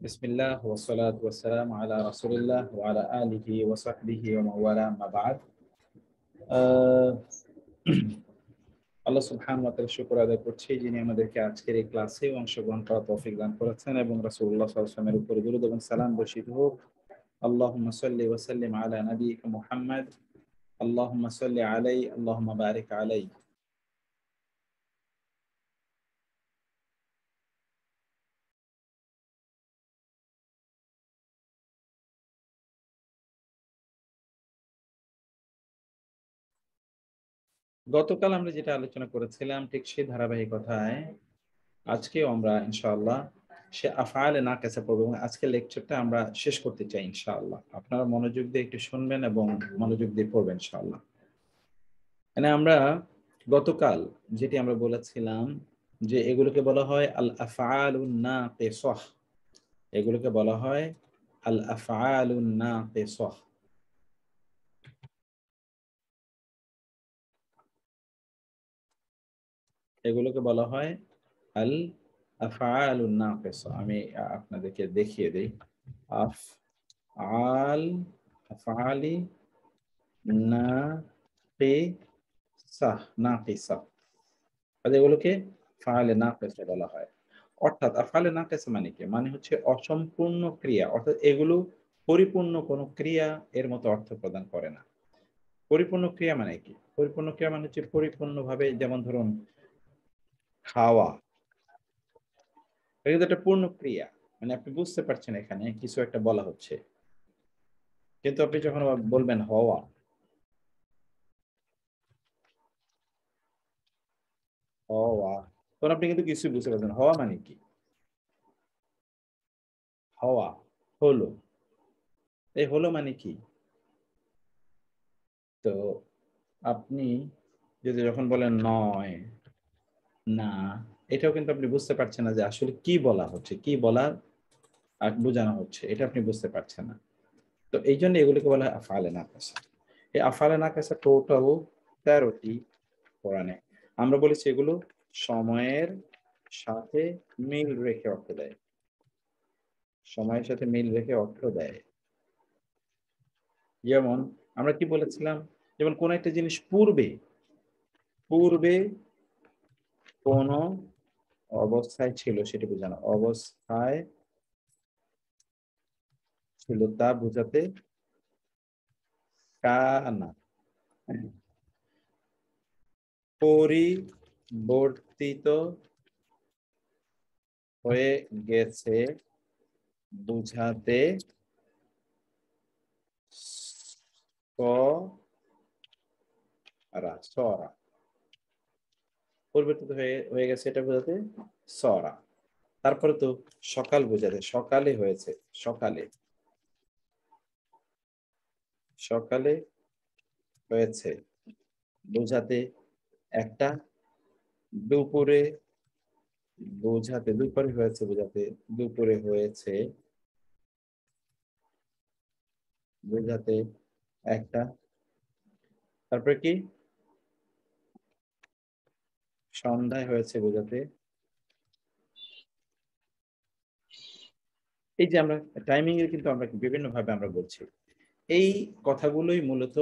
বিসমিল্লাহ ওয়াসসালাতু ওয়াসসালামু আলা রাসূলিল্লাহ ওয়া আলা আলিহি ওয়া সাহবিহি ওয়া মান ওয়ালা আম্মা বা'দ। আল্লাহ সুবহানাহু ওয়া তাআলার শুকর আদায় করছি যিনি আমাদেরকে আজকের এই ক্লাসে অংশগ্রহণ করার তৌফিক দান করেছেন এবং রাসূলুল্লাহ সাল্লাল্লাহু আলাইহি ওয়াসাল্লামের উপর দরুদ এবং সালাম বর্ষিত হোক। আল্লাহুম্মা সাল্লি ওয়া সাল্লিম আলা নাবিয়িকা মুহাম্মাদ। আল্লাহুম্মা সাল্লি আলাইহি আল্লাহুম্মা বারিক আলাইহি। গতকাল আমরা যেটা আলোচনা করেছিলাম ঠিক সেই ধারাবাহিকতায় আজকেও আমরা ইনশাআল্লাহ সে আফআলে নাকিসা পড়ব এবং আজকের লেকচারটা আমরা শেষ করতে চাই ইনশাআল্লাহ। আপনারা মনোযোগ দিয়ে একটু শুনবেন এবং মনোযোগ দিয়ে পড়বেন ইনশাআল্লাহ। মানে আমরা গতকাল যেটি আমরা বলেছিলাম যে এগুলোকে বলা হয় আল আফআলুন নাকিসাহ। এগুলোকে বলা হয় আল আফআলুন নাকিসাহ। এগুলোকে বলা হয় আল আফআলুন নাকিসা। আমি আপনাদেরকে দেখিয়ে দেই। আফআল আফআলি নাকিসা। আর এগুলোকে ফাআলে নাকিসা বলা হয়। অর্থাৎ আফআলে নাকিসা মানে কি? মানে হচ্ছে অসম্পূর্ণ ক্রিয়া। অর্থাৎ এগুলো পরিপূর্ণ কোনো ক্রিয়া এর মতো অর্থ প্রদান করে না। পরিপূর্ণ ক্রিয়া মানে কি? পরিপূর্ণ ক্রিয়া মানে হচ্ছে পরিপূর্ণভাবে, যেমন ধরুন খাওয়া। এটা কিন্তু একটা পূর্ণ ক্রিয়া। মানে আপনি বুঝতে পারছেন এখানে কিছু একটা বলা হচ্ছে। কিন্তু আপনি যখন আবার বলবেন হওয়া, হওয়া, তখন আপনি কিন্তু কিছুই বুঝতে পারছেন না। হওয়া মানে কি? হওয়া, হলো। এই হলো মানে কি? তো আপনি যদি যখন বলেন নয়, না, এটাও কিন্তু আপনি বুঝতে পারছেন না যে আসলে কি বলা হচ্ছে, কি বলার বোঝানো হচ্ছে, এটা আপনি বুঝতে পারছেন না। তো এইজন্য এগুলোকে বলা হয় আফআলে নাকিসা। এই আফআলে নাকিসা টোটাল ১৩টি কোরআনে। আমরা বলেছি এগুলো সময়ের সাথে মিল রেখে অর্থ দেয়। সময়ের সাথে মিল রেখে অর্থ দেয়। যেমন আমরা কি বলেছিলাম? যেমন কোন একটা জিনিস পূর্বে, পূর্বে কোন অবস্থায় ছিল সেটি বোঝানো। অবস্থায় ছিল তা বোঝাতে কানা। পরিবর্তিত হয়ে গেছে বুঝাতে সরা। পরিবর্তিত হয়ে হয়ে গেছে এটা বোঝাতে সরা। তারপরে তো সকাল বোঝাতে সকালে হয়েছে। সকালে, সকালে হয়েছে বোঝাতে একটা। দুপুরে বোঝাতে, দুপুরে হয়েছে বোঝাতে দুপুরে হয়েছে বোঝাতে একটা। তারপরে কি? সন্ধ্যায় হয়েছে বোঝাতে। এই যে আমরা টাইমিং এর কিন্তু আমরা বিভিন্ন ভাবে আমরা বলছি। এই কথাগুলোই মূলত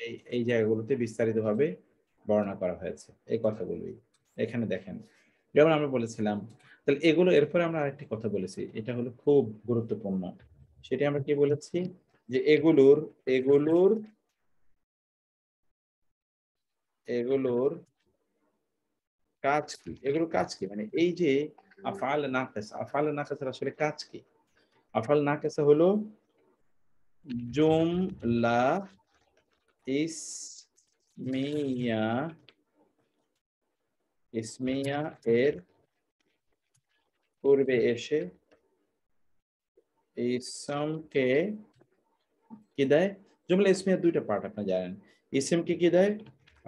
এই এই জায়গাগুলোতে বিস্তারিতভাবে বর্ণনা করা হয়েছে। এই কথাগুলোই এখানে দেখেন। যেমন আমরা বলেছিলাম, তাহলে এগুলো এরপরে আমরা আরেকটি কথা বলেছি, এটা হলো খুব গুরুত্বপূর্ণ। সেটি আমরা কি বলেছি? যে এগুলোর এগুলোর এগুলোর কাজ কি? এগুলোর কাজ কি? মানে এই যে আফআল নাকিসা, আফআল নাকিসার আসলে কাজ কি? আফআল নাকিসা হলো জুমলা ইসমিয়া, ইসমিয়া এর পূর্বে এসে ইসমকে কি দেয়? জুমলা ইসমিয়ার দুইটা পার্ট আপনি জানেন। ইসমকে কি দেয়?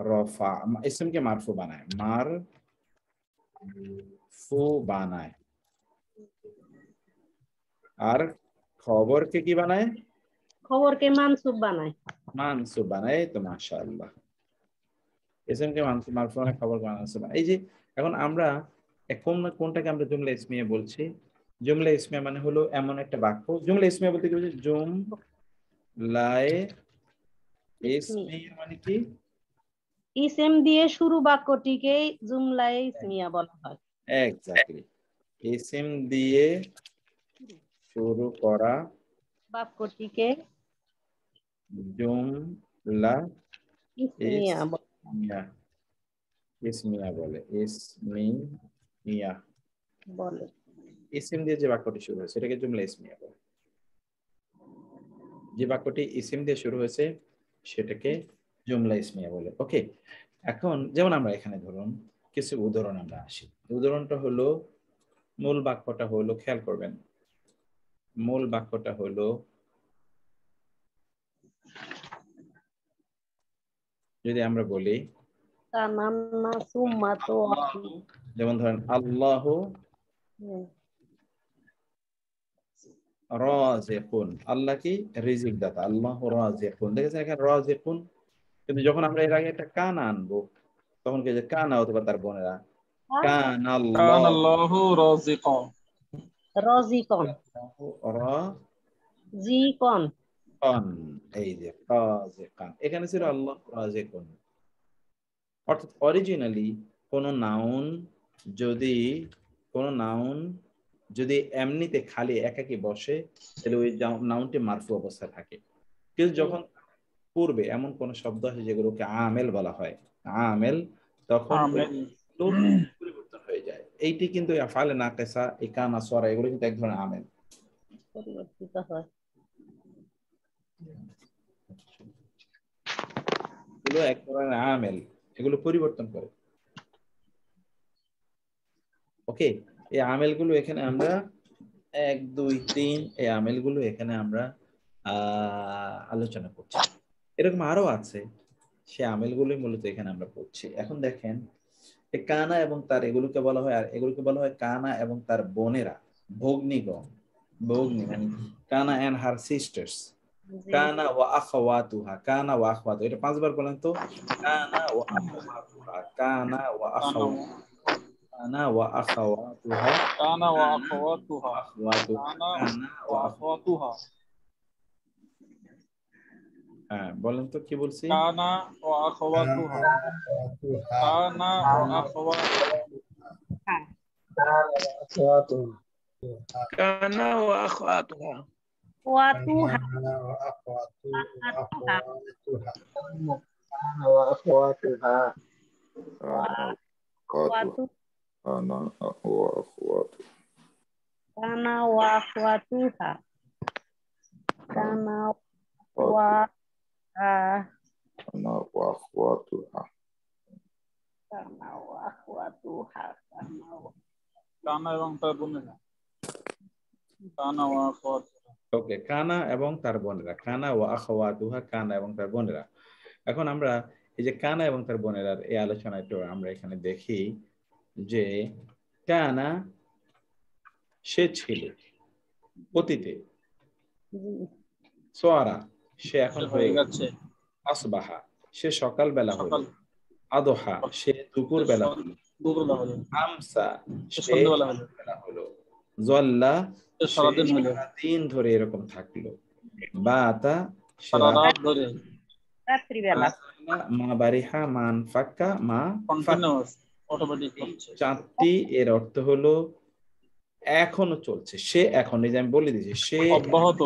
রফা। ইসমকে মারফু বানায়। মারফু বানায়। আর খবরকে কি বানায়? খবরকে মানসুব বানায়। মানসুব বানায়। এই তো মাশাআল্লাহ। ইসমকে মারফু বানায়, খবরকে মানসুব বানায়। এই যে এখন আমরা কোনটাকে আমরা জুমলা ইসমিয়া বলছি? জুমলা ইসমিয়া মানে হলো এমন একটা বাক্য, জুমলা ইসমিয়া বলতে কি বোঝায়? জুমলায়ে ইসমিয়া মানে কি? ইসেম দিয়ে শুরু বাক্যটিকে জুমলায়ে ইসমিয়া বলা হয়। এক্স্যাক্টলি, ইসিম দিয়ে শুরু করা বাক্যটিকে জুমলা ইসমিয়া ইসমিয়া, ইসমিয়া বলে, ইসমিয়া। বলে। ইসিম দিয়ে যে বাক্যটি শুরু হয়েছে সেটাকে জুমলা ইসমিয়া বলে। যে বাক্যটি ইসিম দিয়ে শুরু হয়েছে সেটাকে জুমলা ইসমিয়া বলে। ওকে, এখন যেমন আমরা এখানে ধরুন কিছু উদাহরণ আমরা আসি। উদাহরণটা হলো, মূল বাক্যটা হলো, খেয়াল করবেন, মূল বাক্যটা হলো, যদি আমরা বলি তানান্না সুম্মা তো যেমন ধরেন আল্লাহ রাজিকুন, আল্লাহ কি রিজিক দাতা, আল্লাহ রাজিকুন। দেখেছেন এখানে রাজিকুন, কিন্তু যখন আমরা এর আগে একটা কানা আনবো তখন কি যে কানা অথবা তার বোনেরা কান কানাল্লাহু রাজিকান, রাজিকন, জিকন, এই যে রাজিকান, এখানে ছিল আল্লাহ রাজিকুন। অর্থাৎ অরিজিনালি কোন নাউন যদি যদি এমনিতে খালি একাকি বসে তাহলে ওই নাউনটি মারফু অবস্থায় থাকে। কিন্তু যখন পূর্বে এমন কোন শব্দ আছে যেগুলোকে আমেল বলা হয়, আমেল, তখন পরিবর্তন হয়ে যায়। এইটি কিন্তু আফআলে নাকিসা, ইকানা, সরা, এগুলো কিন্তু এক ধরনের আমেল, পরিবর্তিত হয়। এগুলো এক ধরনের আমেল, এগুলো পরিবর্তন করে। ওকে, এই আমেলগুলো এখানে আমরা 1 2 3 এই আমেলগুলো এখানে আমরা আলোচনা করছি। এরকম আরো আছে, সে আমেলগুলোই মূলত এখানে আমরা পড়ছি। এখন দেখেন এই কানা এবং তার, এগুলোকে বলা হয়, আর এগুলোকে বলা হয় কানা এবং তার বোনেরা, ভগ্নীগণ, ভগ্নী মানে কানা এন্ড হার সিস্টার্স, কানা ওয়া আখাওয়াতুহা, কানা ওয়া আখাওয়াতু, এটা 5 বার বলেন তো, কানা ওয়া আখাওয়াতুহা, কানা ওয়া আখাওয়াতুহা, কানা ওয়া আখাওয়াতুহা, কানা ওয়া আখাওয়াতুহা, কানা ওয়া আখাওয়াতুহা। হ্যাঁ বলেন তো কি বলছি? কানা ওয়া আখাওয়াতুহা, কানা ওয়া আখাওয়াতুহা, কানা ওয়া আখাওয়াতুহা, ওয়াতুহা, কানা ওয়া আখওয়াতুহা, কানা ওয়া আখওয়াতুহা, কানা এবং তার বোনেরা, কানা ওয়া আখাওয়াতুহা। ওকে, কানা এবং তার বোনেরা, কানা ওয়া আখাওয়াতুহা, কানা এবং তার বোনেরা। এখন আমরা এই যে কানা এবং তার বোনেরার এই আলোচনাটা আমরা এখানে দেখি যে কানা সে ছিল অতীতে, সোয়ারা সে এখন হয়ে গেছে, আসবাহা সে সকাল বেলা হলো, আদোহা সে দুপুর বেলা হলো, আমসা সে সন্ধ্যাবেলা হলো, জল্লা সে সারাদিন ধরে এরকম থাকলো, বাতা সে রাত ধরে, রাত্রিবেলা, মা বারিহা, মান ফাক্কা, মা কন্টিনিউয়াস অটোমেটিক হচ্ছে। 4টি এর অর্থ হলো এখনো চলছে, সে এখন, এই যে আমি বলে দিয়েছি, সে অব্যাহত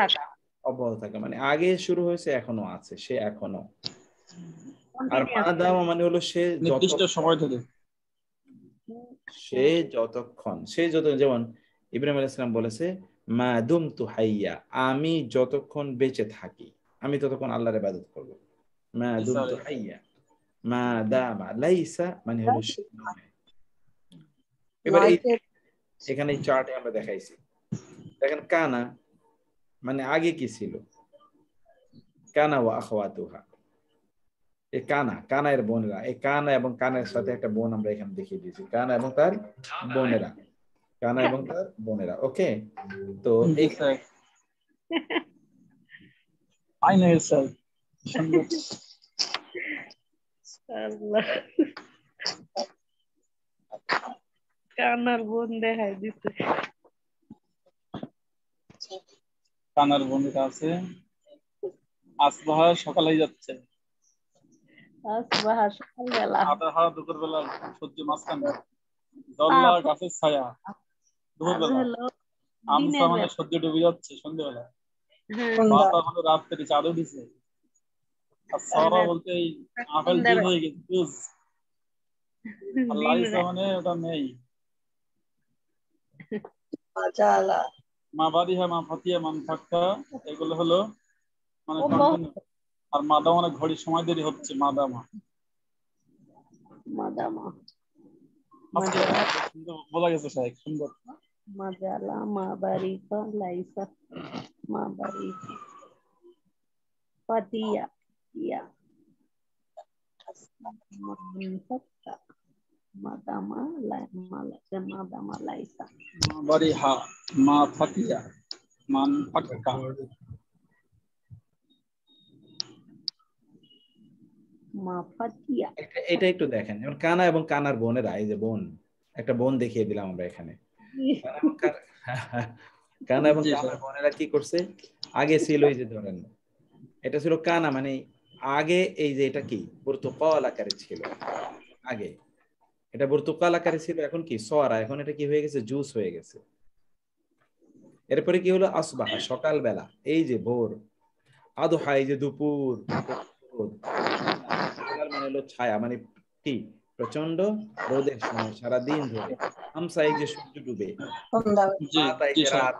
থাকা, অব্যাহত থাকা মানে আগে শুরু হয়েছে এখনো আছে, সে এখনো। আর মাদামা মানে হলো সে নির্দিষ্ট সময় ধরে, সে যতক্ষণ, যেমন ইব্রাহিম আলাইহিস সালাম বলেছে মা দুমতু হাইয়া, আমি যতক্ষণ বেঁচে থাকি আমি ততক্ষণ আল্লাহর ইবাদত করব। মা দুমতু হাইয়া, মা দামা, লাইসা মানে হলো সে নয়। এবার এখানে এই চার্টে আমরা দেখাইছি, দেখেন কানা মানে আগে কি ছিল, কানা ওয়া আখাওয়াতুহা, এই কানা এর বোনেরা, এই কানা এবং কানের সাথে একটা বোন আমরা এখানে দেখিয়ে দিয়েছি, কানা এবং তার বোনেরা, কানা এবং তার বোনেরা। ওকে, তো কানার বোন দেখাই দিচ্ছে। কানার বন্ধুটা আছে। আসবাহা সকালে যাচ্ছে। আসবাহা সকালবেলা। আদাহা দুপুরবেলা সূর্য মাঝখানে। দল্লা গাছের ছায়া আর দুপুরবেলা। হলো আমসা দিনের মানে বেলা। সূর্য ডুবে যাচ্ছে সন্ধ্যেবেলা। হ্যাঁ, বাতা মানে রাত্রি চাঁদ উঠেছে। আর সরা আর বলতে এই আপেল জুস সন্ধ্যাবেলা। হয়ে গেছে জুস। আর দিন লাইসা মানে ওটা নেই। মাজালা মা বাদিহা মা ফাতিয়া মান ফাক্কা এগুলো হলো মানে ও কন্টিনিউ। আর মাদা মানে ঘড়ির সময় দেরি হচ্ছে মাদামা। মাদামা আজকে মাজালা সুন্দর বলা গেছে সাহেব সুন্দর। মাজালা মা বারিকা লাইসা মা বারিকা ফাতিয়া ইয়া মানফাক্কা মাদামা মাদামা লাইসা মা বারিহা মা ফাতিয়া মান ফাক্কা। মা ফাতিয়া। এটা একটু দেখেন, যেমন কানা এবং কানার বোনেরা, এই যে বোন, একটা বোন দেখিয়ে দিলাম আমরা এখানে। কানা এবং কানা এবং জি কানার স্যার। বোনেরা কি করছে, আগে ছিল এই যে ধরেন এটা ছিল কানা, মানে আগে এই যে এটা কি বর্তুকাল আকারে ছিল, আগে এটা বর্তুকাল আকারে ছিল, এখন কি সরা, এখন এটা কি হয়ে গেছে জুস হয়ে গেছে। এরপরে কি হলো আসবাহা সকালবেলা, এই যে ভোর, আদোহা এই যে দুপুর, রোদ, সকাল মানে হলো ছায়া, মানে কি প্রচন্ড রোদের সময় সারাদিন ধরে, আমসা এই যে সূর্য ডুবে, সন্ধ্যা জি মাতা এই জি যে স্যার। রাত,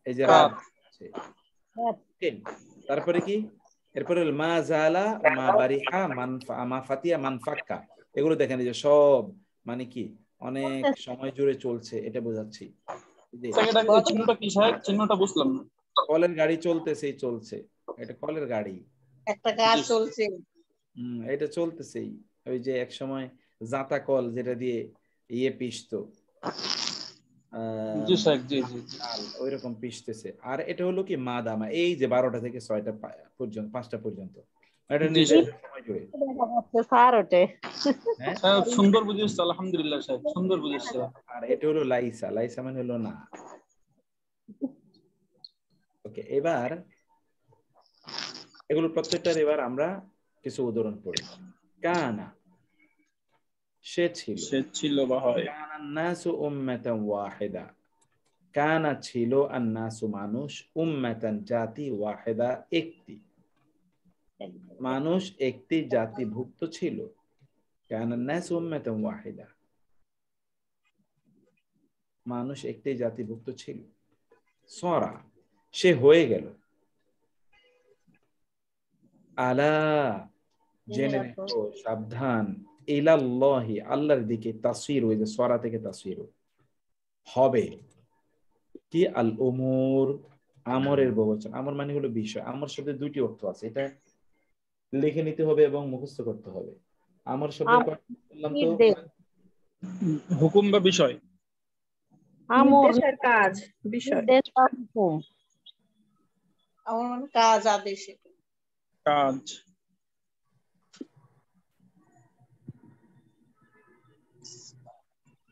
এই যে রাত রাত। হচ্ছে। Okay? তারপরে কি, এরপরে হলো মা জালা মা বারিহা মা ফাতিয়া মান ফাক্কা, এগুলো দেখেন এই যে সব মানে কি অনেক সময় জুড়ে চলছে, এটা বোঝাচ্ছি যে এটা এই চিহ্নটা কি সাহেব? চিহ্নটা বুঝলাম না। কলের গাড়ি চলতেছেই চলছে, এটা কলের গাড়ি, একটা কাজ জি চলছে। এটা চলতেছেই। ওই যে এক সময় জাতা কল যেটা দিয়ে ইয়ে পিষতো, জি সাহেব। জি জি জি। চাল ওইরকম পিষতেছে। আর এটা হলো কি মাদামা, এই যে 12টা থেকে 6টা পর্যন্ত, 5টা পর্যন্ত, এটা জি স্যার। নির্ধারিত সময় জুড়ে। দেখা যাচ্ছে স্যার ওঠে। হ্যাঁ, সাহেব সুন্দর বুঝেছি আলহামদুলিল্লাহ সাহেব সুন্দর বুঝেছি। আর এটা হলো লাইসা, লাইসা মানে হলো না। ওকে, এবার এগুলো প্রত্যেকটার এবার আমরা কিছু উদাহরণ পড়ি। কানা সে ছিল, সে ছিল বা হয়। কানা নাসু উম্মাতান ওয়াহিদা, কানা ছিল আন্নাসু মানুষ, উম্মাতান জাতি, ওয়াহিদা একটি, মানুষ একটি জাতিভুক্ত ছিল। কানা নাসু উম্মাতান ওয়াহিদা, মানুষ একটি জাতিভুক্ত ছিল। সরা সে হয়ে গেল, আলা জেনে রেখো, সাবধান, ইলাল্লাহি আল্লাহর দিকে, তাসির ওই যে সরা থেকে তাসির হবে কি, আল উমুর, আমরের বহুবচন, আমর মানে হলো বিষয়, আমর শব্দের দুইটি অর্থ আছে, এটা লিখে নিতে হবে এবং মুখস্থ করতে হবে। আমর শব্দের বললাম তো, নির্দেশ, হুকুম বা বিষয়। আমর নির্দেশ আর কাজ বিষয়। নির্দেশ বা হুকুম। আমার মানে কাজ আদেশে। কাজ।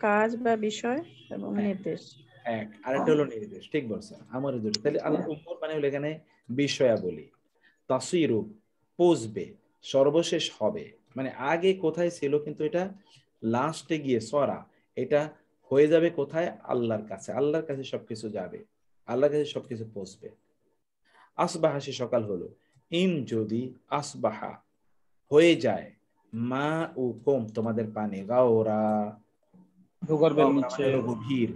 কাজ বা বিষয় এবং হ্যাঁ, নির্দেশ। এক আরেকটা হলো নির্দেশ, ঠিক বলছেন, আমরের দুটো। তাহলে আল উমুর মানে হলো এখানে বিষয়াবলী, তাসিরু পৌঁছবে, সর্বশেষ হবে, মানে আগে কোথায় ছিল কিন্তু এটা লাস্টে গিয়ে সরা, এটা হয়ে যাবে কোথায়, আল্লাহর কাছে, আল্লাহর কাছে সবকিছু যাবে, আল্লাহর কাছে সবকিছু পৌঁছবে। আসবাহা সে সকাল হলো, ইন যদি আসবাহা হয়ে যায়, মা ও কম তোমাদের পানি, গাওরা, ভূগর্ভের গাওরা নিচে। মানে হলো গভীর,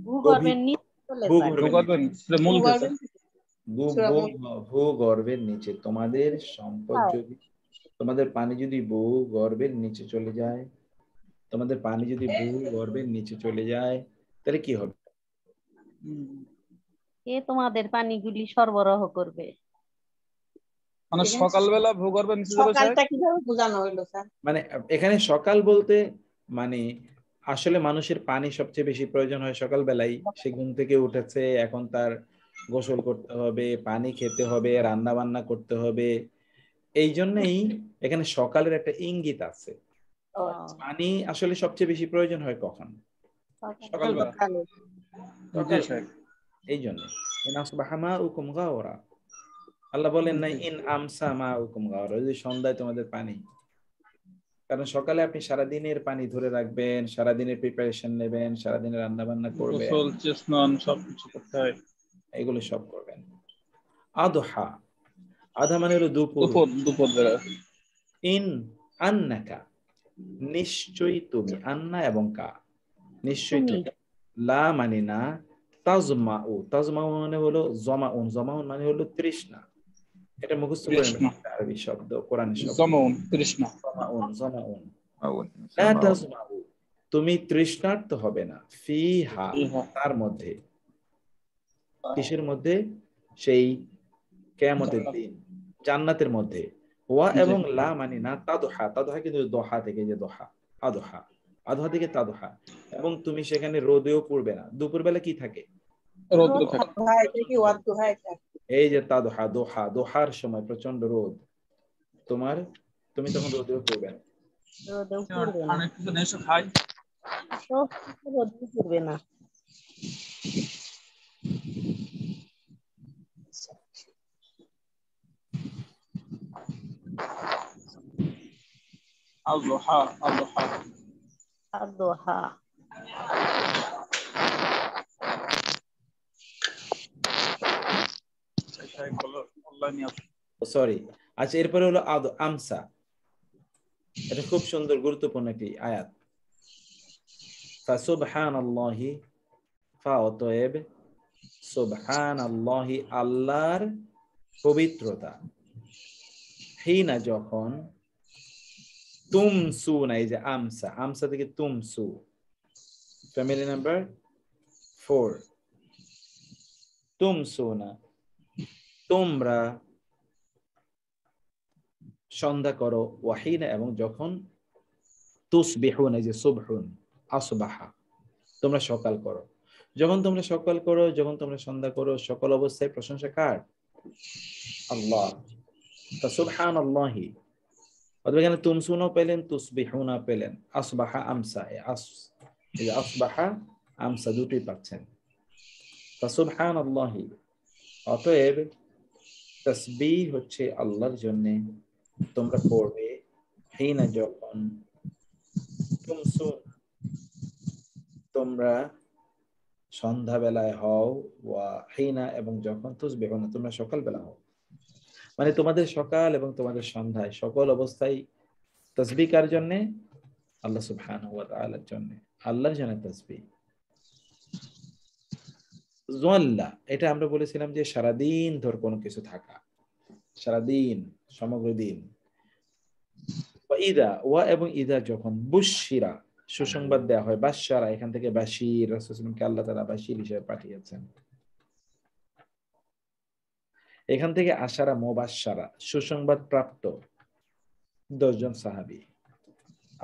ভূগর্ভের নিচে চলে যায়। ভূগর্ভের নিচে, ভূগর্ভের মূল গেছে। ভূগর্ভের নিচে তোমাদের সম্পদ যদি, তোমাদের পানি যদি ভূগর্ভের নিচে চলে যায়, তোমাদের পানি যদি ভূগর্ভের নিচে চলে যায়, তাহলে কি হবে? কে তোমাদের পানিগুলি সরবরাহ করবে? মানে সকালবেলা ভূগর্ভের নিচে যাবে সকালটা কিভাবে বোঝানো হইলো স্যার? মানে এখানে সকাল বলতে মানে আসলে মানুষের পানি সবচেয়ে বেশি প্রয়োজন হয় সকালবেলায়, সে ঘুম থেকে উঠেছে, এখন তার গোসল করতে হবে, পানি খেতে হবে, রান্না বান্না করতে হবে, এই জন্যই এখানে সকালের একটা ইঙ্গিত আছে। পানি আসলে সবচেয়ে বেশি প্রয়োজন হয় কখন? সকালবেলা। সকালে। জি সাহেব। এই জন্য ইন আসবাহা মাউকুম গাওরা, আল্লাহ বলেন না ইন আমসা মাউকুম গাওরা, যদি সন্ধ্যায় তোমাদের পানি। কারণ সকালে আপনি সারাদিনের পানি ধরে রাখবেন, সারাদিনের প্রিপারেশন নেবেন, সারাদিনের রান্না বান্না করবেন, গোসল স্নান সবকিছু করতে হয়। এগুলো সব করবেন। আদহা, আধা মানে হলো দুপুর। দুপুর বেলা। ইন আন্নাকা, নিশ্চয়ই তুমি, আন্না এবং কা, নিশ্চয়ই তুমি। তুমি, লা মানে না, তাজমাউ, তাজমাউ মানে হলো জমাউন, জমাউন মানে হলো তৃষ্ণা। এটা মুখস্থ করে নেবেন, তৃষ্ণা। একটা আরবি শব্দ, কোরআনের শব্দ। জমাউন তৃষ্ণা। জমাউন, জমাউন। মাউন লা সামাউন তাজমাউ, তুমি তৃষ্ণার্ত হবে না, ফিহা, ফিহা। তার মধ্যে। কিসের মধ্যে? সেই কিয়ামতের দিন, জান্নাতের মধ্যে। ওয়া জি। এবং লা মানে না, তাদহা, তাদহা কিন্তু দোহা থেকে, যে দোহা, আদহা, আদহা থেকে তাদহা। এবং তুমি সেখানে রোদেও পড়বে না। দুপুরবেলা কি থাকে? রৌদ্র রোদ থাকে। ভাই এটা কি ওয়াদুহা এটা? এই যে তাদহা, দোহা, দোহার সময় প্রচন্ড রোদ, তোমার, তুমি তখন রোদেও পড়বে না। রোদেও পড়বে না, অনেক কিছু নেশো খাই। সব কিছু রোদেও পড়বে না। আল্লাহা আল্লাহা। আর দোহা। সরি, আচ্ছা, এরপরে হলো আমসা। এটা খুব সুন্দর গুরুত্বপূর্ণ একটি আয়াত। ফাসুবহানাল্লাহি, ফা অতএব, সুবহানাল্লাহি, আল্লাহর পবিত্রতা, হিনা যখন, তুমসু না, এই যে আমসা, আমসা থেকে তুমসু, ফ্যামিলি নাম্বার 4, তুমসু না, তোমরা সন্ধ্যা করো, ওয়াহিনা এবং যখন, তুসবিহুন, এই যে সুবহুন, আসবাহা, তোমরা সকাল করো। যখন তোমরা সকাল করো, যখন তোমরা সন্ধ্যা করো, সকল অবস্থায় প্রশংসা কার? আল্লাহ। ফাসুবহানাল্লাহি, অথবা এখানে তুমসুনও পেলেন, তুসবিহুনা পেলেন, আসবাহা আমসা, এই যে আসবাহা আমসা দুটোই পাচ্ছেন। ফাসুবহানাল্লাহি, অতএব তাসবিহ হচ্ছে আল্লাহর জন্য, তোমরা পড়বে, হিনা যখন, তুমসুন, তোমরা সন্ধ্যাবেলায় হও, ওয়া হিনা এবং যখন, তুসবিহুনা, তোমরা সকালবেলা হও। মানে তোমাদের সকাল এবং তোমাদের সন্ধ্যায় সকল অবস্থায় তাসবিহ কার জন্য? আল্লাহ সুবহানাহু ওয়া তাআলার জন্য, আল্লাহর জন্য তাসবিহ। যল্লা, এটা আমরা বলেছিলাম যে সারাদিন ধর কোনো কিছু থাকা, সারাদিন, সমগ্র দিন। ইদা, ওয়া এবং ইদা যখন, বুশিরা, সুসংবাদ দেওয়া হয়, বাশারা, এখান থেকে বাশির, রাসূল সাল্লাল্লাহু আলাইহি ওয়াসাল্লামকে আল্লাহ তাআলা বাশির হিসেবে পাঠিয়েছেন। এখান থেকে আশারা, মুবাশশারা, সুসংবাদ প্রাপ্ত 10 জন সাহাবী,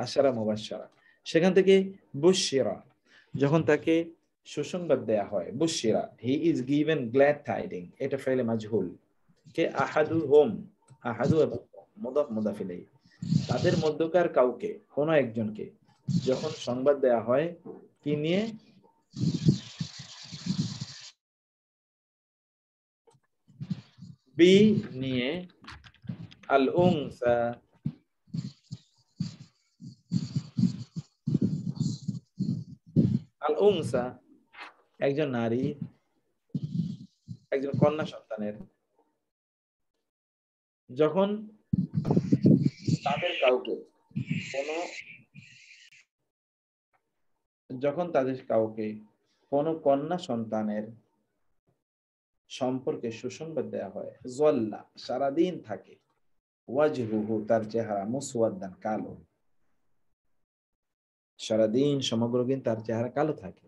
আশারা মুবাশশারা। সেখান থেকে বুশিরা, যখন তাকে সুসংবাদ দেয়া হয়, বুশিরা, হি ইজ গিভেন গ্ল্যাড টাইডিং, এটা ফাইলে মাজহুল, কে আহাদুহুম, আহাদু এবং মুদাফ মুদাফ ইলাইহি, তাদের মধ্যকার কাউকে, কোন একজনকে যখন সংবাদ দেয়া হয়, কি নিয়ে? বি নিয়ে, আল উনসা, আল উনসা একজন নারী, একজন কন্যা সন্তানের, যখন তাদের কাউকে কোনো কন্যা সন্তানের সম্পর্কে সুসংবাদ দেয়া হয়, জল্লা, সারাদিন থাকে, ওয়াজহুহু, তার চেহারা, মুসওয়াদান, কালো, সারাদিন সমগ্র দিন তার চেহারা কালো থাকে,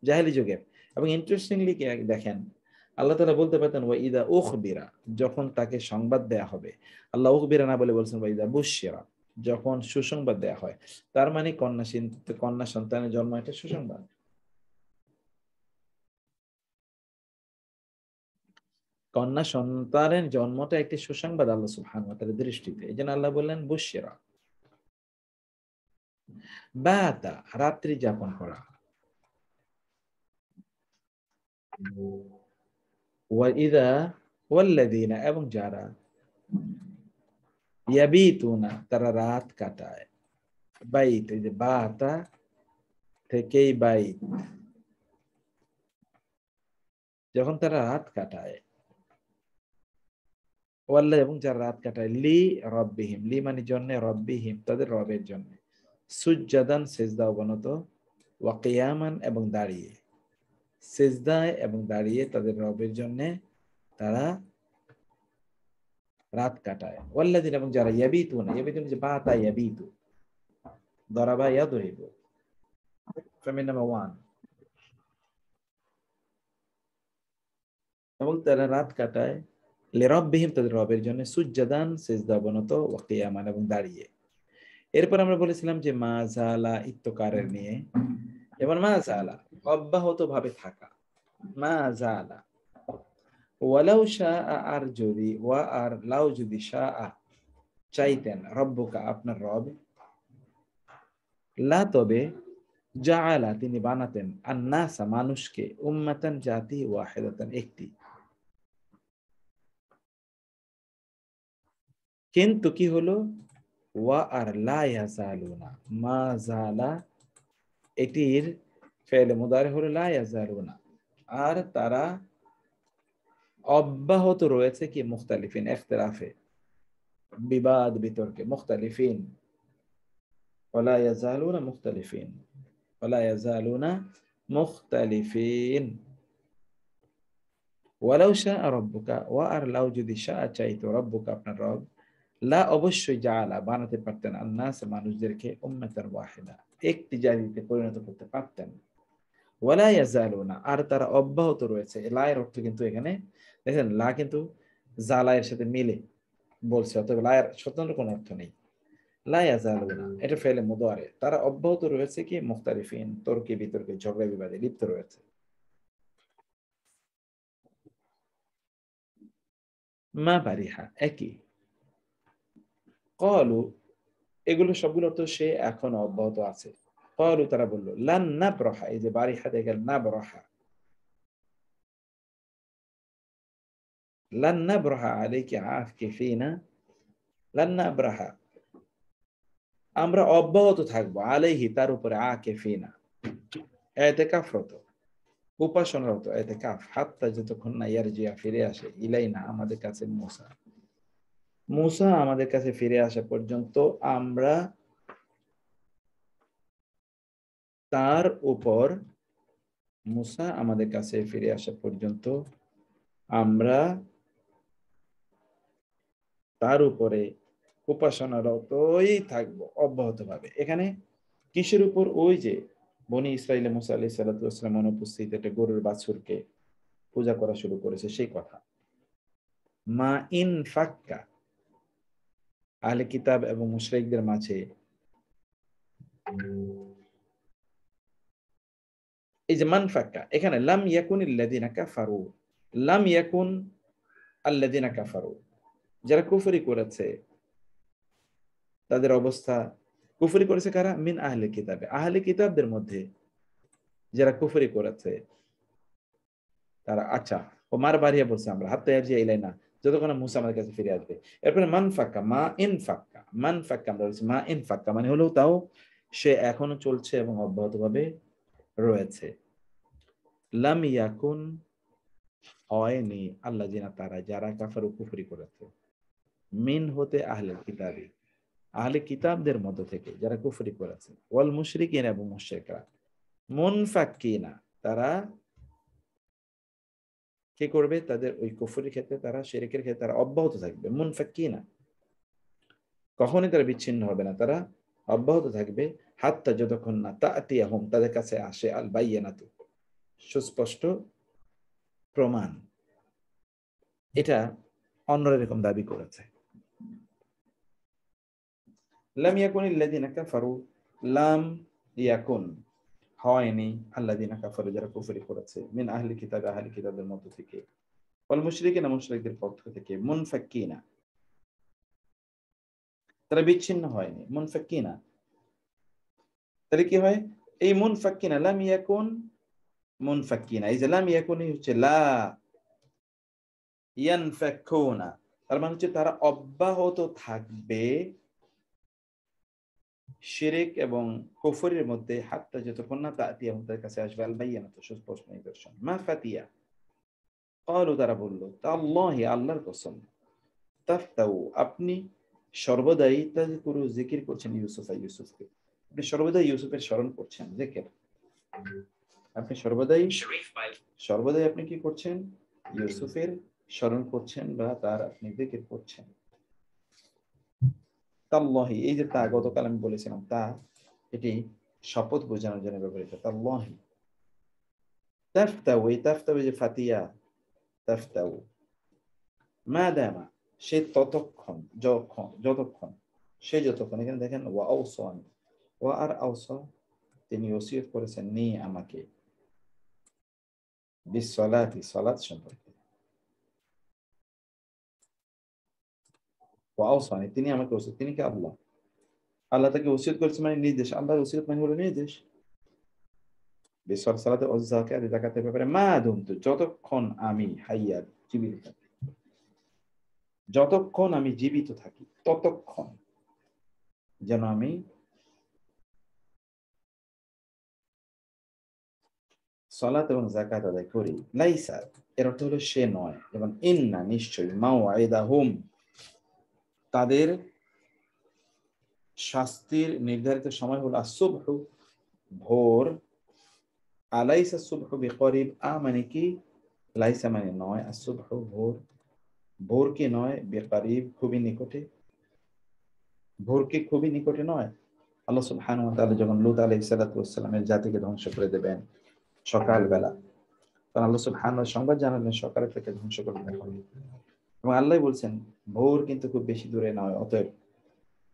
জাহেলি যুগে। এবং ইন্টারেস্টিংলি দেখেন, আল্লাহ তাআলা বলতে পারতেন ওয়া ইদা উখবিরা, যখন তাকে সংবাদ দেয়া হবে। আল্লাহ উখবিরা না বলে বলছেন ওয়া ইদা বুশিরা, যখন সুসংবাদ দেয়া হয়। তার মানে কন্যা সন্তানের জন্ম একটা সুসংবাদ। কন্যা সন্তানের জন্মটা একটি সুসংবাদ আল্লাহ সুবহানাহু ওয়া তাআলার দৃষ্টিতে। এজন্য আল্লাহ বললেন বুশিরা। বাতা, রাত্রি যাপন করা, ওয়াইদা ওয়াল্লাযীনা এবং যারা ইয়াবিতুনা তারা রাত কাটায়। বাইত এই যে বাতা থেকেই বাইত, যখন তারা রাত কাটায়। ওয়াল্লা এবং যারা রাত কাটায় লি রব্বিহিম, লি মানে জন্য, রব্বিহিম তাদের রবের জন্য, সুজ্জাদান সিজদা অবনত, ওয়া কিয়ামান এবং দাঁড়িয়ে, সিজদায় এবং দাঁড়িয়ে তাদের রবের জন্য তারা রাত কাটায়। ওয়াল্লাযিনা এবং যারা ইয়াবিতুনা, ইয়াবিতুনা যে বাতা ইয়াবিতু, দরাবা ইয়াদরিবু, ফেমিন নাম্বার 1। এবং তারা রাত কাটায় লিরাব্বিহিম তাদের রবের জন্য, সুজ্জাদান সিজদা অবনত, ওয়া কিয়ামান এবং দাঁড়িয়ে। এরপর আমরা বলেছিলাম যে মা জালা ইত্তকারের নিয়ে, এবার মা জালা অব্যাহত ভাবে থাকা, মা জালা। ওয়ালাউ শাআ আর যদি, ওয়া আর লাউ যদি, শাআ চাইতেন, রব্বুকা আপনার রব, লা তবে, জাআলা তিনি বানাতেন, আন-নাসা মানুষকে, উম্মাতান জাতি, ওয়াহিদাতান একটি। কিন্তু কি হলো, ওয়া আর লা ইয়াজালুনা, মা জালা এটির ফেলে মুদারে হলো লা ইয়াজালুনা, আর তারা অব্যাহত রয়েছে কি মুখতালিফিন, ইখতিলাফে, বিবাদ বিতর্কে, মুখতালিফিন, ওয়ালা ইয়াজালুনা মুখতালিফিন, ওয়ালা ইয়াজালুনা মুখতালিফিন। ওয়ালাউ শাআ রাব্বুকা, ওয়া আর লাউ যদি, শাআ চাইতো, রাব্বুকা আপনার রব, লা অবশ্যই, জাআলা বানাতে পারতেন, আন-নাস মানুষদেরকে, উম্মাতান ওয়াহিদা একটি জাতিতে পরিণত করতে পারতেন। ওয়ালা ইয়াজালুনা আর তারা অব্যাহত রয়েছে। লা এর অর্থ কিন্তু এখানে দেখেন, লা কিন্তু জালা এর সাথে মিলে বলছে, অতএব লা এর স্বতন্ত্র কোনো অর্থ নেই। লা ইয়াজালুনা এটা ফেলে মুদারে, তারা অব্যাহত রয়েছে কি মুখতালিফিন, তর্কে বিতর্কে, ঝগড়া বিবাদে লিপ্ত রয়েছে। মা বারিহা একই, ক্বালু এগুলো সবগুলো তো সে এখন অব্যাহত আছে। ক্বালু তারা বলল, লান নাবরাহা এই যে বারিহা দেখেন, নাবরাহা, লান নাবরাহা আলাইকি আকিফিনা, লান নাবরাহা আমরা অব্যাহত থাকবো, আলাইহি তার উপরে, আকিফিনা ইতিকাফরত উপাসনারত, ইতিকাফ, হাত্তা যতক্ষণ না ইয়ারজিয়া ফিরে আসে, ইলাইনা আমাদের কাছে, মুসা মুসা আমাদের কাছে ফিরে আসা পর্যন্ত আমরা তার উপর, মুসা আমাদের কাছে ফিরে আসা পর্যন্ত আমরা তার উপরে উপাসনারতই থাকবো অব্যাহতভাবে। এখানে কিসের উপর, ওই যে বনি ইসরাইলে মুসা আলাইহিস সালাতু ওয়াস সালাম অনুপস্থিত একটা গরুর বাছুরকে পূজা করা শুরু করেছে সেই কথা। মা ইন ফাক্কা আহলে কিতাব এবং মুশরিকদের মাঝে এই যে মান ফাক্কা, এখানে লাম ইয়াকুনিল্লাযিনা কাফারু, লাম ইয়াকুন আল্লাযিনা কাফারু যারা কুফরি করেছে, তাদের অবস্থা, কুফরি করেছে কারা, মিন আহলে কিতাবে আহলে কিতাবদের মধ্যে যারা কুফরি করেছে তারা, আচ্ছা ও মার বাড়িয়ে বলছে আমরা, হাত্তা ইয়ারজিয়া ইলাইনা যতক্ষণ মুসা আমাদের কাছে ফিরে আসবে। এরপরে মান ফাক্কা, মা ইন ফাক্কা, মান ফাক্কা আমরা বলছি, মা ইন ফাক্কা মানে হলো তাও সে এখনো চলছে এবং অব্যাহতভাবে রয়েছে। লাম ইয়াকুন হয়নি, আল্লাযিনা তারা যারা কাফারু কুফরি করেছে, মিন হতে আহলে কিতাবি আহলে কিতাবদের মধ্য থেকে যারা কুফরি করেছে, ওয়াল মুশরিকিন এবং মুশরিকরা, মুনফাক্কিনা তারা কি করবে, তাদের ওই কুফরির ক্ষেত্রে, তারা শিরকের ক্ষেত্রে তারা অব্যাহত থাকবে। মুনফাক্কিনা কখনোই তারা বিচ্ছিন্ন হবে না, তারা অব্যাহত থাকবে, হাত্তা যতক্ষণ না তাতিয়াহুম তাদের কাছে আসে, আল বাইয়িনাতু সুস্পষ্ট প্রমাণ। এটা অন্যরা এরকম দাবি করেছে। লাম ইয়াকুনিল্লাযিনা কাফারু, লাম ইয়াকুন হয়নি, আল্লাযিনা কাফারু যারা কুফরি করেছে, মিন আহলি কিতাব আহলি কিতাবদের মধ্য থেকে, ওয়াল মুশরিকিনা মুশরিকদের পক্ষ থেকে, মুনফাক্কিনা তারা বিচ্ছিন্ন হয়নি, মুনফাক্কিনা তাহলে কি হয়, এই মুনফাক্কিনা লাম ইয়াকুন মুনফাক্কিনা, এই যে লাম ইয়াকুনি হচ্ছে লা ইয়ানফাকুনা, তার মানে হচ্ছে তারা অব্যাহত থাকবে শিরক এবং কুফরের মধ্যে, হাত্তা যতক্ষণ না তাতিয়া তাদের কাছে আসবে আল বাইয়িনাতু সুস্পষ্ট নিদর্শন। মা ফাতিয়া, ক্বালু তারা বলল, তাল্লাহি আল্লাহর কসম, তাফতাউ আপনি সর্বদাই তাযকুরু জিকির করছেন ইউসুফকে, আপনি সর্বদাই ইউসুফের স্মরণ করছেন, জিকির আপনি সর্বদাই আপনি কি করছেন, ইউসুফের স্মরণ করছেন বা তার আপনি জিকির করছেন। তাল্লাহি, এই যে তা গতকাল আমি বলেছিলাম তা, এটি শপথ বোঝানোর জন্য ব্যবহৃত। তাল্লাহি, তাফতাউ, এই তাফতাউ যে ফাতিয়া, তাফতাউ মাদামা, সে ততক্ষণ, যতক্ষণ, সে যতক্ষণ, এখানে দেখেন ওয়া আওসানি, ওয়া আর আওসা, তিনি ওসিয়ত করেছেন নি আমাকে, বিসসালাতি, সালাত সম্পর্কে, ওয়া আওসানি, তিনি আমাকে ওসিয়ত, তিনি কি আল্লাহ, আল্লাহ তাকে ওসিয়ত করেছে মানে নির্দেশ, আল্লাহর ওসিয়ত মানে হলো নির্দেশ। বিসসালাতি ওয়াজ যাকাত, যাকাতের ব্যাপারে, মা দুমতু, যতক্ষণ আমি হাইয়া, জীবিত থাকি, যতক্ষণ আমি জীবিত থাকি ততক্ষণ যেন আমি সালাত এবং যাকাত আদায় করি। লাইসা, এর অর্থ হলো সে নয়, যেমন ইন্না, নিশ্চয়ই, মাওয়াইদাহুম, তাদের শাস্তির নির্ধারিত সময় হলো আসুবহু, ভোর, আলাইসা সুবহু বিকরিব, মানে কি, লাইসা মানে নয়, আসুবহু ভোর, ভোর কি নয়, বিকরিব খুবই নিকটে, ভোর কি খুবই নিকটে নয়। আল্লাহ সুবহানাহু ওয়া তাআলা যখন লূত আলাইহিস সালাতু ওয়াস সালামের জাতিকে ধ্বংস করে দেবেন সকালবেলা, তখন আল্লাহ সুবহানাহু সংবাদ জানালেন সকালে থেকে ধ্বংস করে দেওয়া হবে, এবং আল্লাহ বলছেন ভোর কিন্তু খুব বেশি দূরে নয়, অতএব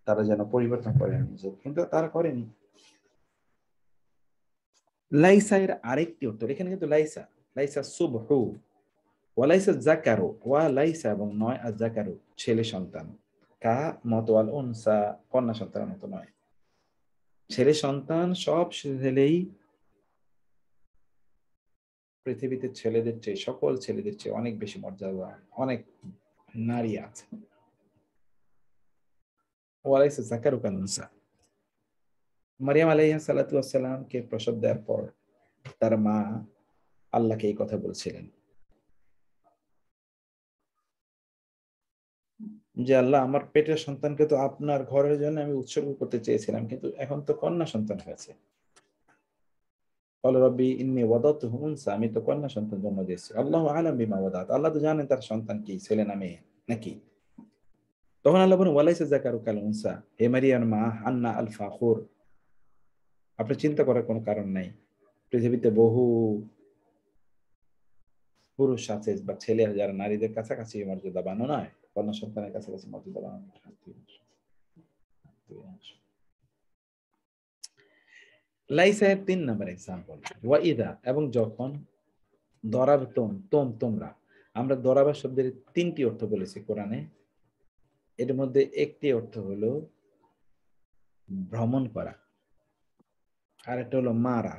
তারা যেন পরিবর্তন করেন, কিন্তু তারা করেনি। লাইসা এর আরেকটি উত্তর, এখানে কিন্তু লাইসা, লাইসা সুবহু, ওয়া লাইসা যাকারু, ওয়া লাইসা এবং নয় আর যাকারু ছেলে সন্তান, কা মত আল উনসা কন্যা সন্তানের মতো নয়। ছেলে সন্তান সব ছেলেই পৃথিবীতে ছেলেদের চেয়ে, সকল ছেলেদের চেয়ে অনেক বেশি মর্যাদা, অনেক নারী আছে। ওয়ালাইসা যাকারু কাল উনসা, মারিয়াম আলাইহিস সালাতু ওয়াস সালামকে প্রসব দেওয়ার পর তার মা আল্লাহকে এই কথা বলছিলেন যে আল্লাহ, আমার পেটের সন্তানকে তো আপনার ঘরের জন্য আমি উৎসর্গ করতে চেয়েছিলাম, কিন্তু এখন তো কন্যা সন্তান হয়েছে। ক্বালা রাব্বি ইন্নী ওয়াদাতুহু উনসা, আমি তো কন্যা সন্তান জন্ম দিয়েছি। আল্লাহু আ'লাম বিমা ওয়াদাত, আল্লাহ তো জানেন তার সন্তান কি, ছেলে না মেয়ে নাকি। তখন আল্লাহ বলেন ওয়ালাইসা যাকারু কাল উনসা, হে মারিয়াম মা, আন্না আল ফাখুর, আপনি চিন্তা করার কোনো কারণ নাই, পৃথিবীতে বহু পুরুষ আছে বা ছেলে যারা নারীদের কাছাকাছি মর্যাদা বানো নয়, কন্যা সন্তানের কাছাকাছি মর্যাদা বানো। লাইসা এর 3 নম্বর এক্সাম্পল, ওয়াইদা, এবং যখন, দরাবতুম, তোমরা, আমরা দরাবা শব্দের 3টি অর্থ বলেছি কোরআনে, এর মধ্যে একটি অর্থ হলো ভ্রমণ করা, আর একটা হলো মারা।